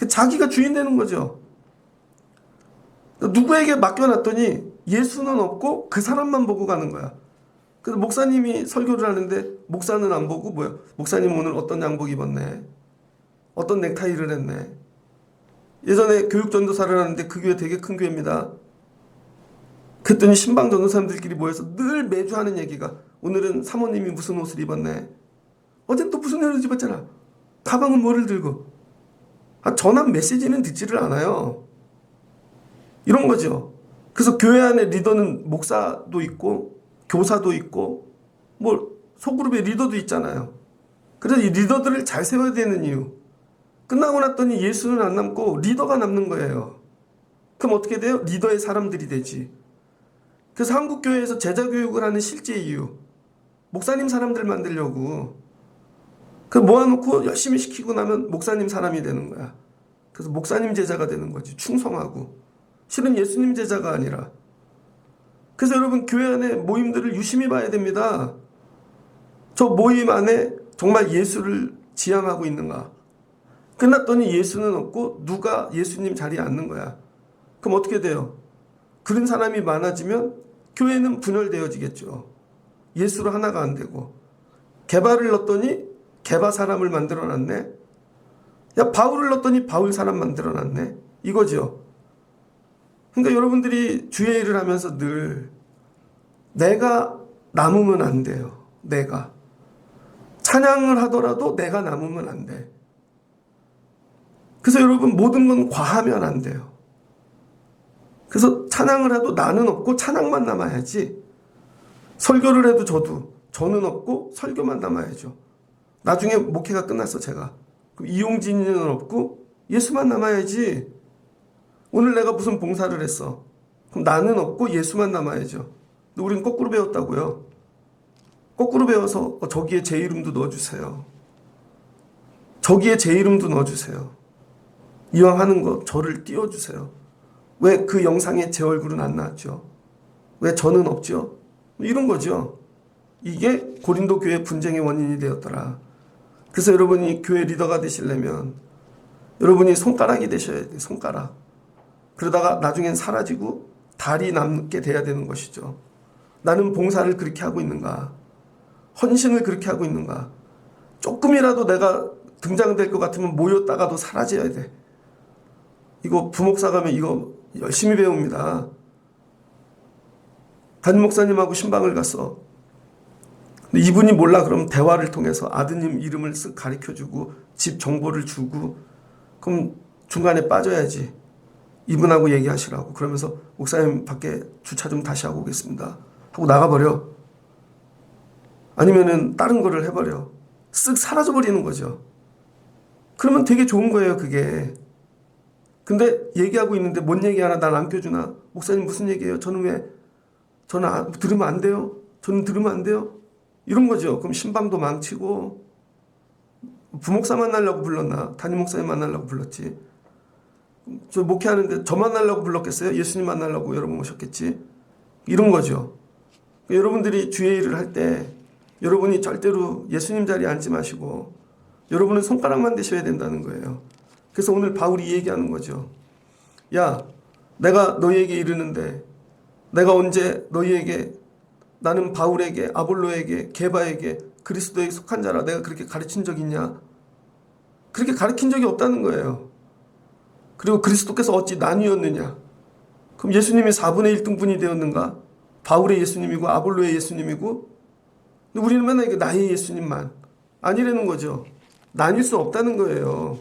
자기가 주인 되는 거죠. 누구에게 맡겨놨더니 예수는 없고 그 사람만 보고 가는 거야. 그래서 목사님이 설교를 하는데 목사는 안 보고 뭐야? 목사님 오늘 어떤 양복 입었네. 어떤 넥타이를 했네. 예전에 교육전도사를 하는데 그 교회 되게 큰 교회입니다. 그랬더니 신방 전도사님들끼리 모여서 늘 매주 하는 얘기가 오늘은 사모님이 무슨 옷을 입었네. 어젠 또 무슨 옷을 입었잖아. 가방은 뭐를 들고. 전한 메시지는 듣지를 않아요. 이런 거죠. 그래서 교회 안에 리더는 목사도 있고 교사도 있고 뭐 소그룹의 리더도 있잖아요. 그래서 이 리더들을 잘 세워야 되는 이유. 끝나고 났더니 예수는 안 남고 리더가 남는 거예요. 그럼 어떻게 돼요? 리더의 사람들이 되지. 그래서 한국교회에서 제자교육을 하는 실제 이유. 목사님 사람들 만들려고. 그 모아놓고 열심히 시키고 나면 목사님 사람이 되는 거야. 그래서 목사님 제자가 되는 거지. 충성하고. 실은 예수님 제자가 아니라. 그래서 여러분 교회 안에 모임들을 유심히 봐야 됩니다. 저 모임 안에 정말 예수를 지향하고 있는가. 끝났더니 예수는 없고 누가 예수님 자리에 앉는 거야. 그럼 어떻게 돼요? 그런 사람이 많아지면 교회는 분열되어지겠죠. 예수로 하나가 안 되고. 개바를 넣었더니 개바 사람을 만들어놨네. 야, 바울을 넣었더니 바울 사람 만들어놨네. 이거죠. 그러니까 여러분들이 주의 일을 하면서 늘 내가 남으면 안 돼요. 내가. 찬양을 하더라도 내가 남으면 안 돼. 그래서 여러분 모든 건 과하면 안 돼요. 그래서 찬양을 해도 나는 없고 찬양만 남아야지. 설교를 해도 저는 없고 설교만 남아야죠. 나중에 목회가 끝났어 제가. 그럼 이용진이는 없고 예수만 남아야지. 오늘 내가 무슨 봉사를 했어. 그럼 나는 없고 예수만 남아야죠. 근데 우리는 거꾸로 배웠다고요. 거꾸로 배워서 저기에 제 이름도 넣어주세요. 저기에 제 이름도 넣어주세요. 이왕 하는 거 저를 띄워주세요. 왜 그 영상에 제 얼굴은 안 나왔죠? 왜 저는 없죠? 이런 거죠. 이게 고린도 교회 분쟁의 원인이 되었더라. 그래서 여러분이 교회 리더가 되시려면 여러분이 손가락이 되셔야 돼요. 손가락. 그러다가 나중엔 사라지고 달이 남게 돼야 되는 것이죠. 나는 봉사를 그렇게 하고 있는가? 헌신을 그렇게 하고 있는가? 조금이라도 내가 등장될 것 같으면 모였다가도 사라져야 돼. 이거 부목사 가면 이거 열심히 배웁니다. 담임 목사님하고 신방을 갔어. 근데 이분이 몰라 그럼 대화를 통해서 아드님 이름을 쓱 가르쳐주고 집 정보를 주고 그럼 중간에 빠져야지. 이분하고 얘기하시라고. 그러면서 목사님 밖에 주차 좀 다시 하고 오겠습니다. 하고 나가버려. 아니면은 다른 거를 해버려. 쓱 사라져버리는 거죠. 그러면 되게 좋은 거예요 그게. 근데 얘기하고 있는데 뭔 얘기 하나 난 안 껴주나? 목사님 무슨 얘기예요? 저는 들으면 안 돼요? 저는 들으면 안 돼요? 이런 거죠. 그럼 신방도 망치고 부목사 만나려고 불렀나? 담임 목사님 만나려고 불렀지. 저 목회하는데 저 만나려고 불렀겠어요? 예수님 만나려고 여러분 오셨겠지? 이런 거죠. 여러분들이 주의 일을 할 때 여러분이 절대로 예수님 자리에 앉지 마시고 여러분은 손가락만 대셔야 된다는 거예요. 그래서 오늘 바울이 얘기하는 거죠. 야, 내가 너희에게 이르는데 내가 언제 너희에게 나는 바울에게 아볼로에게 게바에게 그리스도에 속한 자라 내가 그렇게 가르친 적 있냐? 그렇게 가르친 적이 없다는 거예요. 그리고 그리스도께서 어찌 나뉘었느냐? 그럼 예수님이 4분의 1등분이 되었는가? 바울의 예수님이고 아볼로의 예수님이고 근데 우리는 맨날 이게 나의 예수님만 아니라는 거죠. 나뉠 수 없다는 거예요.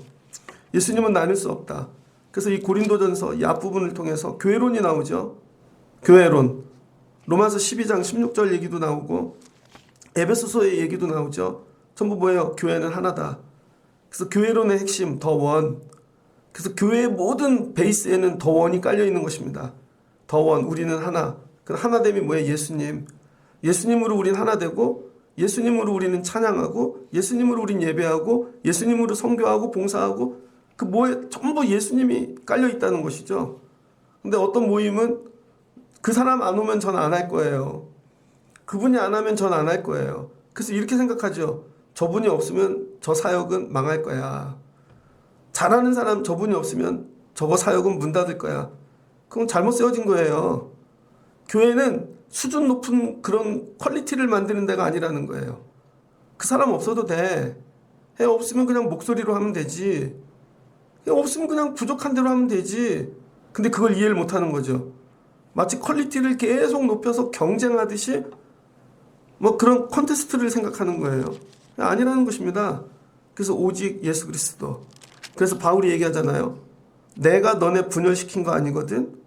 예수님은 나눌 수 없다. 그래서 이 고린도전서 이 앞부분을 통해서 교회론이 나오죠. 교회론. 로마서 12장 16절 얘기도 나오고 에베소서의 얘기도 나오죠. 전부 뭐예요? 교회는 하나다. 그래서 교회론의 핵심 더 원. 그래서 교회의 모든 베이스에는 더 원이 깔려 있는 것입니다. 더 원. 우리는 하나. 그 하나됨이 뭐예요? 예수님. 예수님으로 우린 하나 되고 예수님으로 우리는 찬양하고 예수님으로 우린 예배하고 예수님으로 선교하고 봉사하고 그 뭐에 전부 예수님이 깔려 있다는 것이죠. 근데 어떤 모임은 그 사람 안 오면 전 안 할 거예요. 그분이 안 하면 전 안 할 거예요. 그래서 이렇게 생각하죠. 저분이 없으면 저 사역은 망할 거야. 잘하는 사람 저분이 없으면 저거 사역은 문 닫을 거야. 그건 잘못 세워진 거예요. 교회는 수준 높은 그런 퀄리티를 만드는 데가 아니라는 거예요. 그 사람 없어도 돼. 없으면 그냥 목소리로 하면 되지. 없으면 그냥 부족한 대로 하면 되지. 근데 그걸 이해를 못하는 거죠. 마치 퀄리티를 계속 높여서 경쟁하듯이 뭐 그런 콘테스트를 생각하는 거예요. 아니라는 것입니다. 그래서 오직 예수 그리스도. 그래서 바울이 얘기하잖아요. 내가 너네 분열시킨 거 아니거든.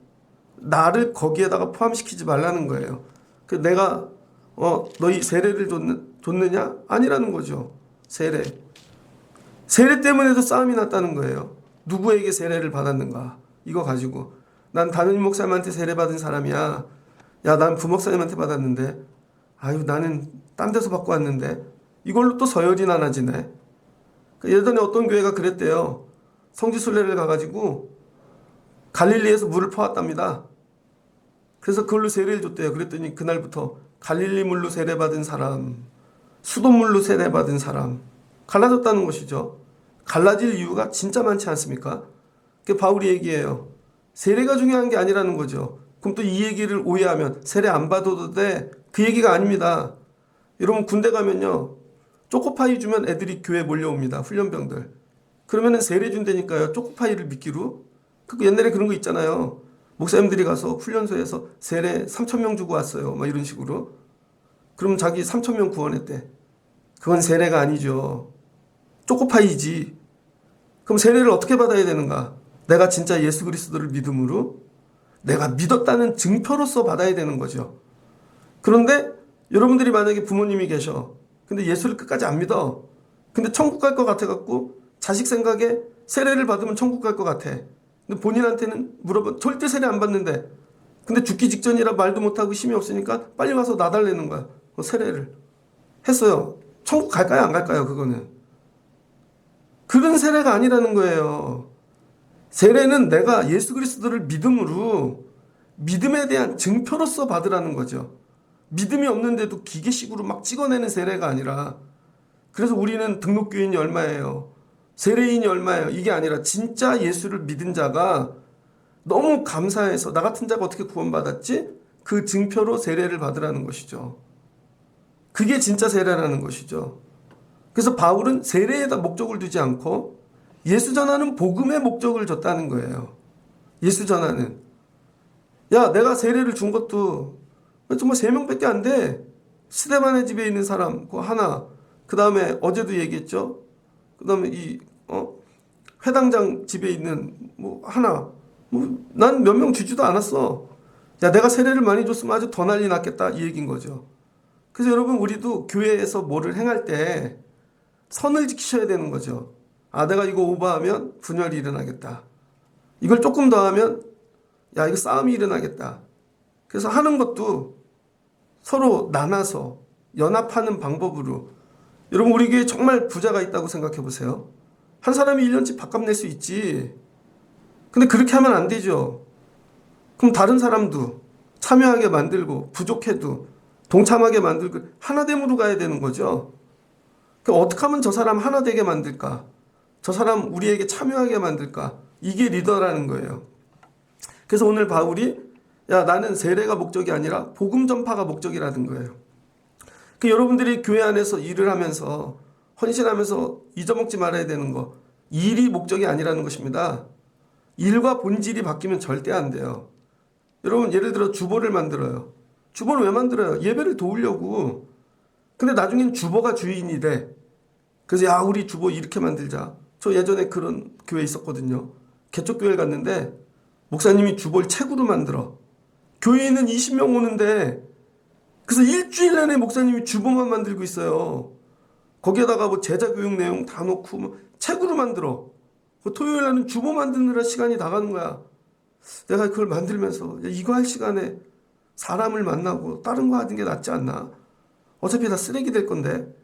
나를 거기에다가 포함시키지 말라는 거예요. 내가 너희 세례를 줬느냐? 아니라는 거죠. 세례 때문에도 싸움이 났다는 거예요. 누구에게 세례를 받았는가? 이거 가지고 난 담임 목사님한테 세례 받은 사람이야. 야, 난 부목사님한테 받았는데, 아유, 나는 딴 데서 받고 왔는데, 이걸로 또 서열이 나눠지네. 예전에 어떤 교회가 그랬대요. 성지순례를 가가지고 갈릴리에서 물을 퍼왔답니다. 그래서 그걸로 세례를 줬대요. 그랬더니 그날부터 갈릴리 물로 세례 받은 사람, 수돗물로 세례 받은 사람 갈라졌다는 것이죠. 갈라질 이유가 진짜 많지 않습니까? 그게 바울이 얘기해요. 세례가 중요한 게 아니라는 거죠. 그럼 또 이 얘기를 오해하면 세례 안 받아도 돼? 그 얘기가 아닙니다. 여러분 군대 가면요. 초코파이 주면 애들이 교회 몰려옵니다. 훈련병들. 그러면은 세례 준다니까요. 초코파이를 미끼로. 그 옛날에 그런 거 있잖아요. 목사님들이 가서 훈련소에서 세례 3,000명 주고 왔어요. 막 이런 식으로. 그럼 자기 3,000명 구원했대. 그건 세례가 아니죠. 초코파이지. 그럼 세례를 어떻게 받아야 되는가? 내가 진짜 예수 그리스도를 믿음으로 내가 믿었다는 증표로서 받아야 되는 거죠. 그런데 여러분들이 만약에 부모님이 계셔. 근데 예수를 끝까지 안 믿어. 근데 천국 갈 것 같아갖고 자식 생각에 세례를 받으면 천국 갈 것 같아. 근데 본인한테는 물어봐. 절대 세례 안 받는데. 근데 죽기 직전이라 말도 못하고 힘이 없으니까 빨리 와서 놔달라는 거야. 세례를 했어요. 천국 갈까요? 안 갈까요? 그거는. 그런 세례가 아니라는 거예요. 세례는 내가 예수 그리스도를 믿음으로 믿음에 대한 증표로서 받으라는 거죠. 믿음이 없는데도 기계식으로 막 찍어내는 세례가 아니라 그래서 우리는 등록교인이 얼마예요? 세례인이 얼마예요? 이게 아니라 진짜 예수를 믿은 자가 너무 감사해서 나 같은 자가 어떻게 구원받았지? 그 증표로 세례를 받으라는 것이죠. 그게 진짜 세례라는 것이죠. 그래서 바울은 세례에다 목적을 두지 않고 예수 전하는 복음에 목적을 줬다는 거예요. 예수 전하는. 야, 내가 세례를 준 것도 정말 3명밖에 안 돼. 스데반의 집에 있는 사람 그 하나. 그 다음에 어제도 얘기했죠. 그 다음에 회당장 집에 있는 하나. 난 몇 명 주지도 않았어. 야, 내가 세례를 많이 줬으면 아주 더 난리 났겠다. 이 얘기인 거죠. 그래서 여러분 우리도 교회에서 뭐를 행할 때 선을 지키셔야 되는 거죠. 아, 내가 이거 오버하면 분열이 일어나겠다. 이걸 조금 더 하면 야, 이거 싸움이 일어나겠다. 그래서 하는 것도 서로 나눠서 연합하는 방법으로. 여러분 우리 교회에 정말 부자가 있다고 생각해 보세요. 한 사람이 1년치 밥값 낼 수 있지. 근데 그렇게 하면 안 되죠. 그럼 다른 사람도 참여하게 만들고 부족해도 동참하게 만들고 하나됨으로 가야 되는 거죠. 그럼 어떻게 하면 저 사람 하나 되게 만들까? 저 사람 우리에게 참여하게 만들까? 이게 리더라는 거예요. 그래서 오늘 바울이 야, 나는 세례가 목적이 아니라 복음 전파가 목적이라는 거예요. 여러분들이 교회 안에서 일을 하면서 헌신하면서 잊어먹지 말아야 되는 거, 일이 목적이 아니라는 것입니다. 일과 본질이 바뀌면 절대 안 돼요. 여러분 예를 들어 주보를 만들어요. 주보를 왜 만들어요? 예배를 도우려고. 근데 나중엔 주보가 주인이 돼. 그래서 야, 우리 주보 이렇게 만들자. 저 예전에 그런 교회 있었거든요. 개척교회를 갔는데 목사님이 주보를 책으로 만들어. 교회에는 20명 오는데 그래서 일주일 내내 목사님이 주보만 만들고 있어요. 거기에다가 제자교육 내용 다 놓고 책으로 만들어. 토요일 날은 주보 만드느라 시간이 다 가는 거야. 내가 그걸 만들면서 이거 할 시간에 사람을 만나고 다른 거 하는 게 낫지 않나? 어차피 다 쓰레기 될 건데.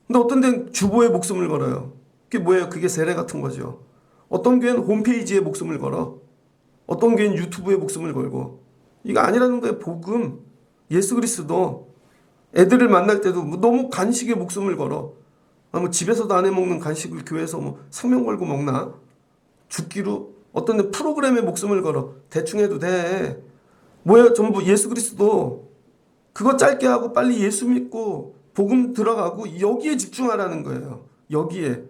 근데 어떤 데는 주보에 목숨을 걸어요. 그게 뭐예요? 그게 세례 같은 거죠. 어떤 교회는 홈페이지에 목숨을 걸어. 어떤 교회는 유튜브에 목숨을 걸고. 이거 아니라는 거예요. 복음. 예수 그리스도. 애들을 만날 때도 너무 간식에 목숨을 걸어. 집에서도 안 해먹는 간식을 교회에서 생명 걸고 먹나? 죽기로. 어떤 데 프로그램에 목숨을 걸어. 대충 해도 돼. 뭐예요? 전부 예수 그리스도. 그거 짧게 하고 빨리 예수 믿고 복음 들어가고 여기에 집중하라는 거예요. 여기에.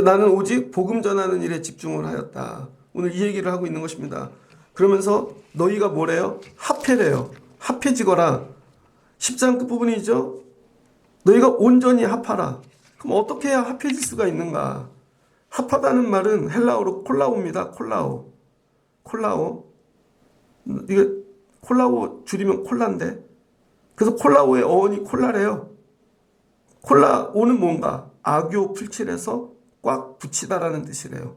나는 오직 복음 전하는 일에 집중을 하였다. 오늘 이 얘기를 하고 있는 것입니다. 그러면서 너희가 뭐래요? 합해래요. 합해지거라. 10장 끝부분이죠. 너희가 온전히 합하라. 그럼 어떻게 해야 합해질 수가 있는가? 합하다는 말은 헬라어로 콜라오입니다. 콜라오. 콜라오. 이게 콜라오 줄이면 콜라인데 그래서 콜라오의 어원이 콜라래요. 콜라오는 뭔가 악요 풀칠해서 꽉 붙이다라는 뜻이래요.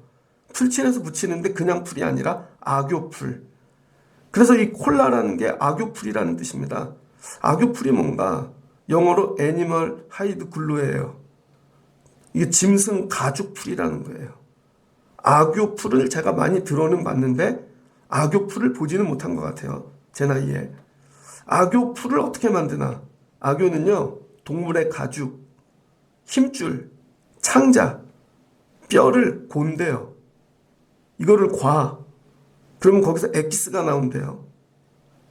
풀칠해서 붙이는데 그냥 풀이 아니라 악요풀. 그래서 이 콜라라는 게 악요풀이라는 뜻입니다. 악요풀이 뭔가 영어로 애니멀 하이드 글루예요. 이게 짐승 가죽풀이라는 거예요. 악요풀을 제가 많이 들어는 봤는데 악요풀을 보지는 못한 것 같아요. 제 나이에. 악요풀을 어떻게 만드나? 악요는요, 동물의 가죽, 힘줄, 창자, 뼈를 곤대요. 이거를 그러면 거기서 엑기스가 나온대요.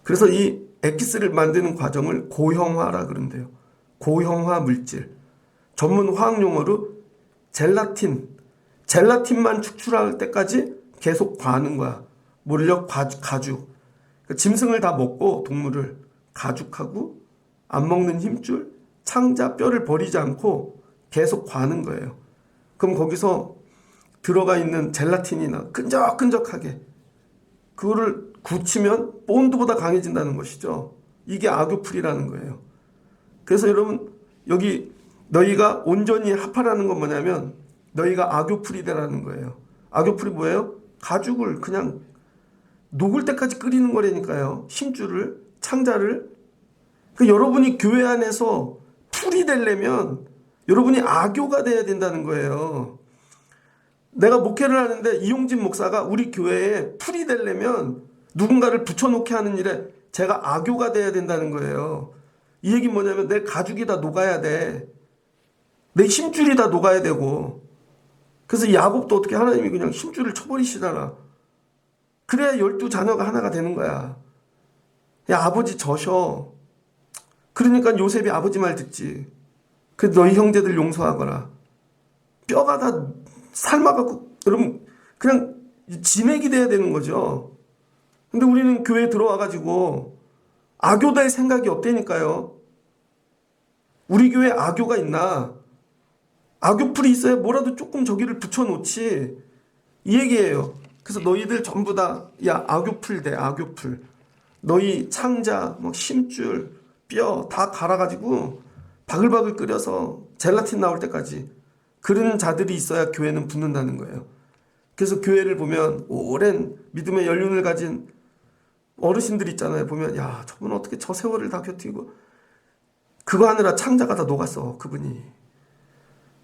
그래서 이 엑기스를 만드는 과정을 고형화라 그런대요. 고형화 물질. 전문 화학 용어로 젤라틴만 축출할 때까지 계속 과는 거야. 물력 가죽. 그러니까 짐승을 다 먹고 동물을 가죽하고 안 먹는 힘줄, 창자, 뼈를 버리지 않고 계속 과는 거예요. 그럼 거기서 들어가 있는 젤라틴이나 끈적끈적하게 그거를 굳히면 본드보다 강해진다는 것이죠. 이게 악요풀이라는 거예요. 그래서 여러분 여기 너희가 온전히 합하라는 건 뭐냐면 너희가 악요풀이 되라는 거예요. 악요풀이 뭐예요? 가죽을 그냥 녹을 때까지 끓이는 거라니까요. 힘줄을, 창자를. 여러분이 교회 안에서 풀이 되려면 여러분이 악요가 돼야 된다는 거예요. 내가 목회를 하는데 이용진 목사가 우리 교회에 풀이 되려면 누군가를 붙여놓게 하는 일에 제가 악요가 돼야 된다는 거예요. 이 얘기는 뭐냐면 내 가죽이 다 녹아야 돼. 내 힘줄이 다 녹아야 되고. 그래서 야곱도 어떻게 하나님이 그냥 힘줄을 쳐버리시잖아. 그래야 12자녀가 하나가 되는 거야. 야, 아버지 저셔. 그러니까 요셉이 아버지 말 듣지. 그래서 너희 형제들 용서하거라. 뼈가 다 삶아갖고 여러분 그냥 진액이 돼야 되는 거죠. 근데 우리는 교회에 들어와가지고 악요될 생각이 없다니까요. 우리 교회에 악요가 있나? 악요풀이 있어야 뭐라도 조금 저기를 붙여놓지. 이 얘기예요. 그래서 너희들 전부 다 야 악요풀 돼. 악요풀. 너희 창자, 뭐 힘줄, 뼈 다 갈아가지고 바글바글 끓여서 젤라틴 나올 때까지 그런 자들이 있어야 교회는 붙는다는 거예요. 그래서 교회를 보면 오랜 믿음의 연륜을 가진 어르신들 있잖아요. 보면 야 저분 어떻게 저 세월을 다 견디고 그거 하느라 창자가 다 녹았어.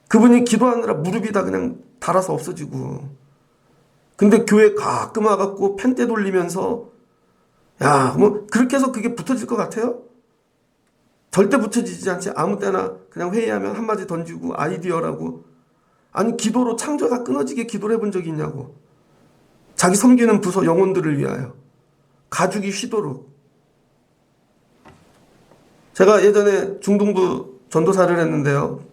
그분이 기도하느라 무릎이 다 그냥 닳아서 없어지고. 근데 교회 가끔 와갖고 펜대 돌리면서 야 뭐 그렇게 해서 그게 붙어질 것 같아요? 절대 붙여지지 않지. 아무 때나 그냥 회의하면 한마디 던지고 아이디어라고. 아니 기도로 창조가 끊어지게 기도를 해본 적이 있냐고. 자기 섬기는 부서 영혼들을 위하여. 가죽이 휘도록. 제가 예전에 중동부 전도사를 했는데요.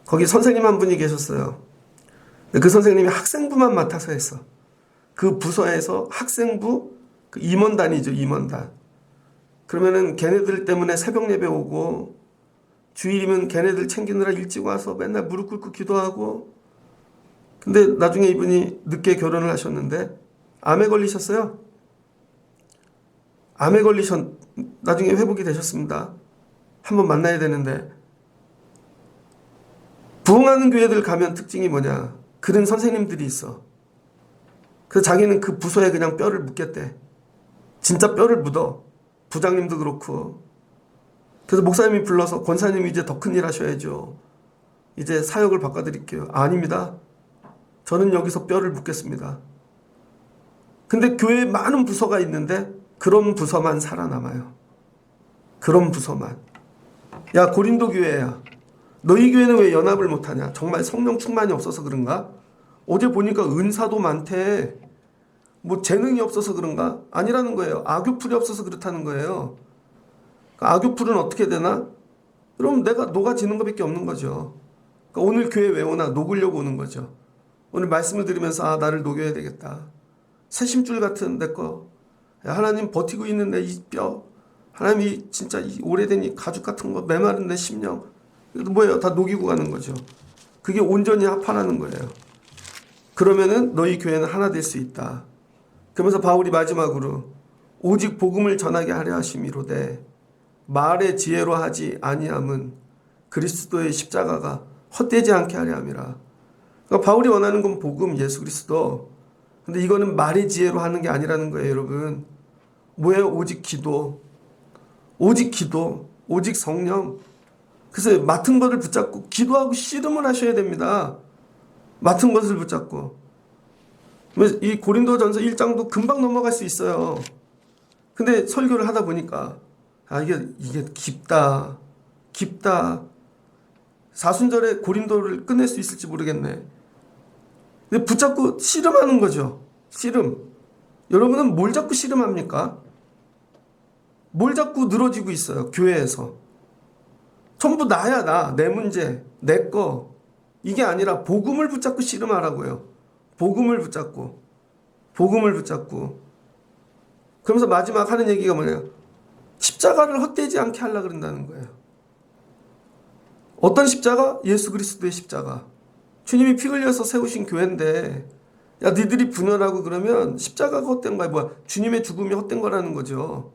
거기 선생님 한 분이 계셨어요. 그 선생님이 학생부만 맡아서 했어. 그 부서에서 학생부 그 임원단이죠. 임원단. 그러면은 걔네들 때문에 새벽 예배 오고 주일이면 걔네들 챙기느라 일찍 와서 맨날 무릎 꿇고 기도하고. 근데 나중에 이분이 늦게 결혼을 하셨는데 암에 걸리셨어요. 나중에 회복이 되셨습니다. 한번 만나야 되는데. 부흥하는 교회들 가면 특징이 뭐냐. 그런 선생님들이 있어. 그래서 자기는 그 부서에 그냥 뼈를 묻겠대. 진짜 뼈를 묻어. 부장님도 그렇고. 그래서 목사님이 불러서 권사님이 이제 더 큰 일 하셔야죠. 이제 사역을 바꿔드릴게요. 아닙니다. 저는 여기서 뼈를 묻겠습니다. 근데 교회에 많은 부서가 있는데 그런 부서만 살아남아요. 그런 부서만. 야 고린도 교회야. 너희 교회는 왜 연합을 못하냐? 정말 성령 충만이 없어서 그런가? 어제 보니까 은사도 많대. 뭐 재능이 없어서 그런가? 아니라는 거예요. 악요풀이 없어서 그렇다는 거예요. 악요풀은 어떻게 되나? 그럼 내가 녹아지는 것밖에 없는 거죠. 그러니까 오늘 교회 왜 오나? 녹으려고 오는 거죠. 오늘 말씀을 들으면서 나를 녹여야 되겠다. 새심줄 같은 내 거. 하나님 버티고 있는 내 이 뼈. 하나님이 진짜 이 오래된 이 가죽 같은 거 메마른 내 심령. 뭐예요? 다 녹이고 가는 거죠. 그게 온전히 합하라는 거예요. 그러면은 너희 교회는 하나 될 수 있다. 그러면서 바울이 마지막으로 오직 복음을 전하게 하려 하심이로되 말의 지혜로 하지 아니함은 그리스도의 십자가가 헛되지 않게 하려 함이라. 그러니까 바울이 원하는 건 복음, 예수 그리스도. 근데 이거는 말의 지혜로 하는 게 아니라는 거예요, 여러분. 뭐예요? 오직 기도, 오직 성령. 그래서 맡은 것을 붙잡고 기도하고 씨름을 하셔야 됩니다. 맡은 것을 붙잡고. 이 고린도전서 1장도 금방 넘어갈 수 있어요. 근데 설교를 하다 보니까 이게 깊다. 사순절에 고린도를 끝낼 수 있을지 모르겠네. 근데 붙잡고 씨름하는 거죠. 씨름. 여러분은 뭘 잡고 씨름합니까? 뭘 잡고 늘어지고 있어요, 교회에서. 전부 나야, 내 문제, 내 거. 이게 아니라 복음을 붙잡고 씨름하라고요. 복음을 붙잡고. 그러면서 마지막 하는 얘기가 뭐냐면 십자가를 헛되지 않게 하려고 그런다는 거예요. 어떤 십자가? 예수 그리스도의 십자가. 주님이 피 흘려서 세우신 교회인데 야 니들이 분열하고 그러면 십자가가 헛된 거야. 뭐야? 주님의 죽음이 헛된 거라는 거죠.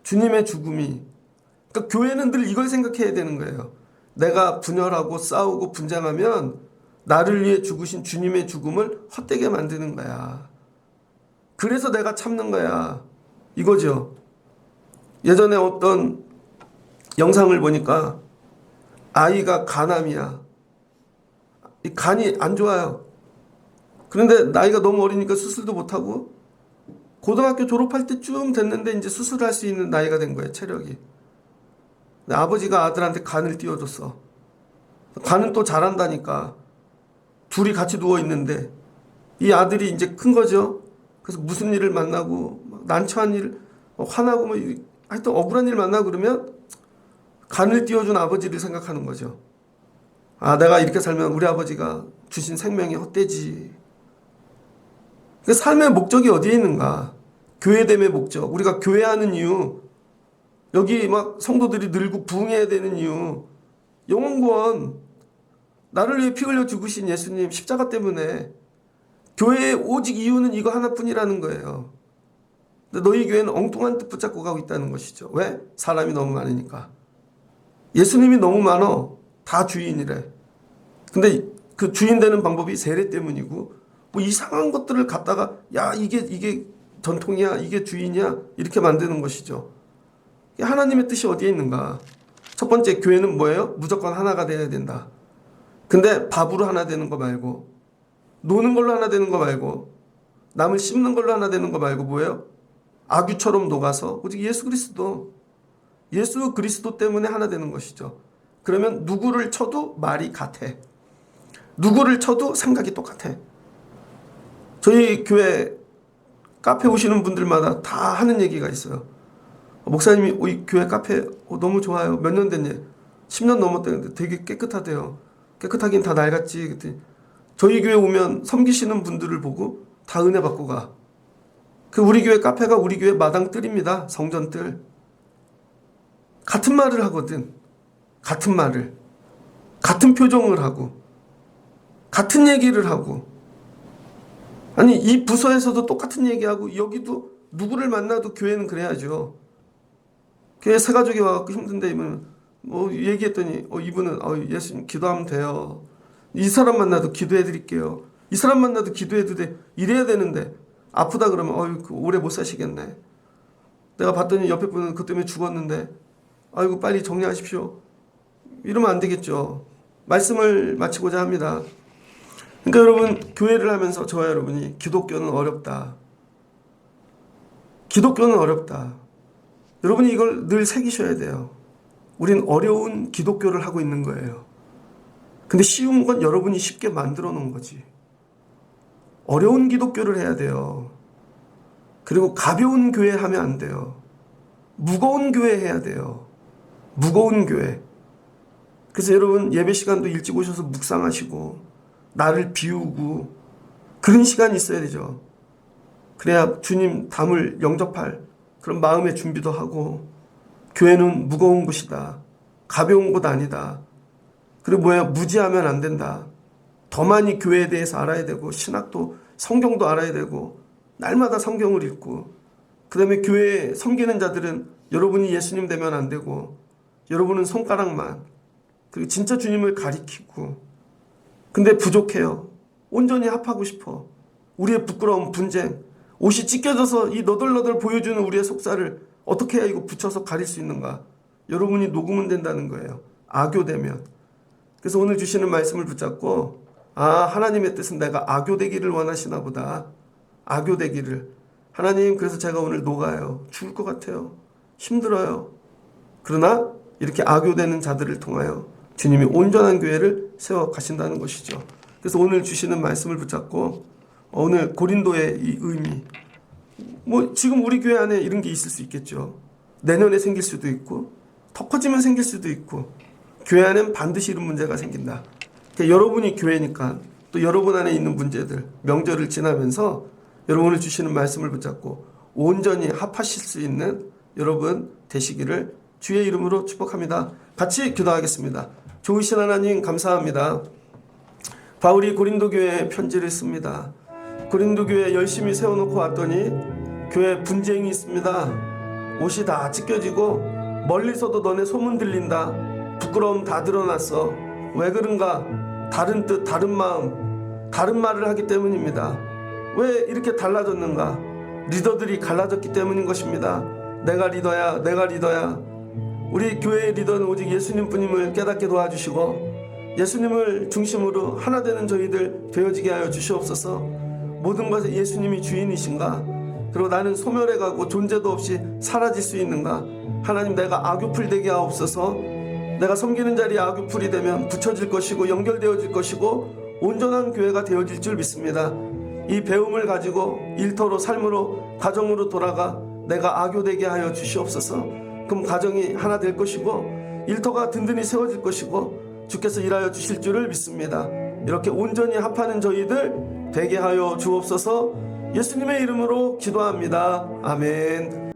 주님의 죽음이. 그러니까 교회는 늘 이걸 생각해야 되는 거예요. 내가 분열하고 싸우고 분쟁하면 나를 위해 죽으신 주님의 죽음을 헛되게 만드는 거야. 그래서 내가 참는 거야. 이거죠. 예전에 어떤 영상을 보니까 아이가 간암이야. 이 간이 안 좋아요. 그런데 나이가 너무 어리니까 수술도 못하고 고등학교 졸업할 때쯤 됐는데 이제 수술할 수 있는 나이가 된 거예요. 체력이. 아버지가 아들한테 간을 띄워줬어. 간은 또 잘한다니까. 둘이 같이 누워있는데 이 아들이 이제 큰 거죠. 그래서 무슨 일을 만나고 난처한 일, 화나고 하여튼 억울한 일 만나고 그러면 간을 띄워준 아버지를 생각하는 거죠. 내가 이렇게 살면 우리 아버지가 주신 생명이 헛되지. 삶의 목적이 어디에 있는가? 교회됨의 목적. 우리가 교회하는 이유, 여기 막 성도들이 늘고 부흥해야 되는 이유, 영혼구원, 나를 위해 피 흘려 죽으신 예수님 십자가 때문에 교회의 오직 이유는 이거 하나뿐이라는 거예요. 근데 너희 교회는 엉뚱한 뜻 붙잡고 가고 있다는 것이죠. 왜? 사람이 너무 많으니까. 예수님이 너무 많어. 다 주인이래. 근데 그 주인 되는 방법이 세례 때문이고 뭐 이상한 것들을 갖다가 야 이게 전통이야, 이게 주인이야 이렇게 만드는 것이죠. 하나님의 뜻이 어디에 있는가? 첫 번째, 교회는 뭐예요? 무조건 하나가 돼야 된다. 근데 밥으로 하나 되는 거 말고, 노는 걸로 하나 되는 거 말고, 남을 씹는 걸로 하나 되는 거 말고 뭐예요? 아귀처럼 녹아서 오직 예수 그리스도 때문에 하나 되는 것이죠. 그러면 누구를 쳐도 말이 같아. 누구를 쳐도 생각이 똑같아. 저희 교회 카페 오시는 분들마다 다 하는 얘기가 있어요. 목사님이 이 교회 카페 너무 좋아요. 몇 년 됐냐? 10년 넘었다는데 되게 깨끗하대요. 깨끗하긴 다 낡았지. 그랬더니 저희 교회 오면 섬기시는 분들을 보고 다 은혜 받고 가. 우리 교회 카페가 우리 교회 마당 뜰입니다. 성전 뜰. 같은 말을 하거든. 같은 말을. 같은 표정을 하고. 같은 얘기를 하고. 아니 이 부서에서도 똑같은 얘기하고 여기도 누구를 만나도 교회는 그래야죠. 교회 새 가족이 와갖고 힘든데 뭐 얘기했더니 이분은 예수님 기도하면 돼요. 이 사람 만나도 기도해드릴게요. 이 사람 만나도 기도해도 돼. 이래야 되는데 아프다 그러면 오래 못 사시겠네. 내가 봤더니 옆에 분은 그것 때문에 죽었는데 아이고 빨리 정리하십시오. 이러면 안 되겠죠. 말씀을 마치고자 합니다. 그러니까 여러분 교회를 하면서 저와 여러분이 기독교는 어렵다. 기독교는 어렵다. 여러분이 이걸 늘 새기셔야 돼요. 우린 어려운 기독교를 하고 있는 거예요. 근데 쉬운 건 여러분이 쉽게 만들어 놓은 거지. 어려운 기독교를 해야 돼요. 그리고 가벼운 교회 하면 안 돼요. 무거운 교회 해야 돼요. 무거운 교회. 그래서 여러분 예배 시간도 일찍 오셔서 묵상하시고 나를 비우고 그런 시간이 있어야 되죠. 그래야 주님 담을 영접할 그런 마음의 준비도 하고 교회는 무거운 곳이다. 가벼운 곳 아니다. 그리고 무지하면 안 된다. 더 많이 교회에 대해서 알아야 되고 신학도 성경도 알아야 되고 날마다 성경을 읽고 그 다음에 교회에 섬기는 자들은 여러분이 예수님 되면 안 되고, 여러분은 손가락만, 그리고 진짜 주님을 가리키고, 근데 부족해요. 온전히 합하고 싶어. 우리의 부끄러운 분쟁, 옷이 찢겨져서 이 너덜너덜 보여주는 우리의 속살을 어떻게 해야 이거 붙여서 가릴 수 있는가? 여러분이 녹으면 된다는 거예요. 악교되면. 그래서 오늘 주시는 말씀을 붙잡고, 하나님의 뜻은 내가 악교되기를 원하시나 보다. 악교되기를. 하나님, 그래서 제가 오늘 녹아요. 죽을 것 같아요. 힘들어요. 그러나 이렇게 악교되는 자들을 통하여 주님이 온전한 교회를 세워 가신다는 것이죠. 그래서 오늘 주시는 말씀을 붙잡고, 오늘 고린도의 이 의미, 지금 우리 교회 안에 이런 게 있을 수 있겠죠. 내년에 생길 수도 있고, 더 커지면 생길 수도 있고, 교회 안에는 반드시 이런 문제가 생긴다. 그러니까 여러분이 교회니까 또 여러분 안에 있는 문제들, 명절을 지나면서 여러분을 주시는 말씀을 붙잡고 온전히 합하실 수 있는 여러분 되시기를 주의 이름으로 축복합니다. 같이 기도하겠습니다. 좋으신 하나님 감사합니다. 바울이 고린도 교회에 편지를 씁니다. 고린도 교회 열심히 세워놓고 왔더니 교회 분쟁이 있습니다. 옷이 다 찢겨지고 멀리서도 너네 소문 들린다. 부끄러움 다 드러났어. 왜 그런가? 다른 뜻, 다른 마음, 다른 말을 하기 때문입니다. 왜 이렇게 달라졌는가? 리더들이 갈라졌기 때문인 것입니다. 내가 리더야, 내가 리더야. 우리 교회의 리더는 오직 예수님 뿐임을 깨닫게 도와주시고, 예수님을 중심으로 하나 되는 저희들 되어지게 하여 주시옵소서. 모든 것에 예수님이 주인이신가? 그리고 나는 소멸해가고 존재도 없이 사라질 수 있는가? 하나님, 내가 악유풀 되게 하옵소서. 내가 섬기는 자리에 악유풀이 되면 붙여질 것이고 연결되어질 것이고 온전한 교회가 되어질 줄 믿습니다. 이 배움을 가지고 일터로, 삶으로, 가정으로 돌아가 내가 악유되게 하여 주시옵소서. 그럼 가정이 하나 될 것이고 일터가 든든히 세워질 것이고 주께서 일하여 주실 줄을 믿습니다. 이렇게 온전히 합하는 저희들 되게 하여 주옵소서. 예수님의 이름으로 기도합니다. 아멘.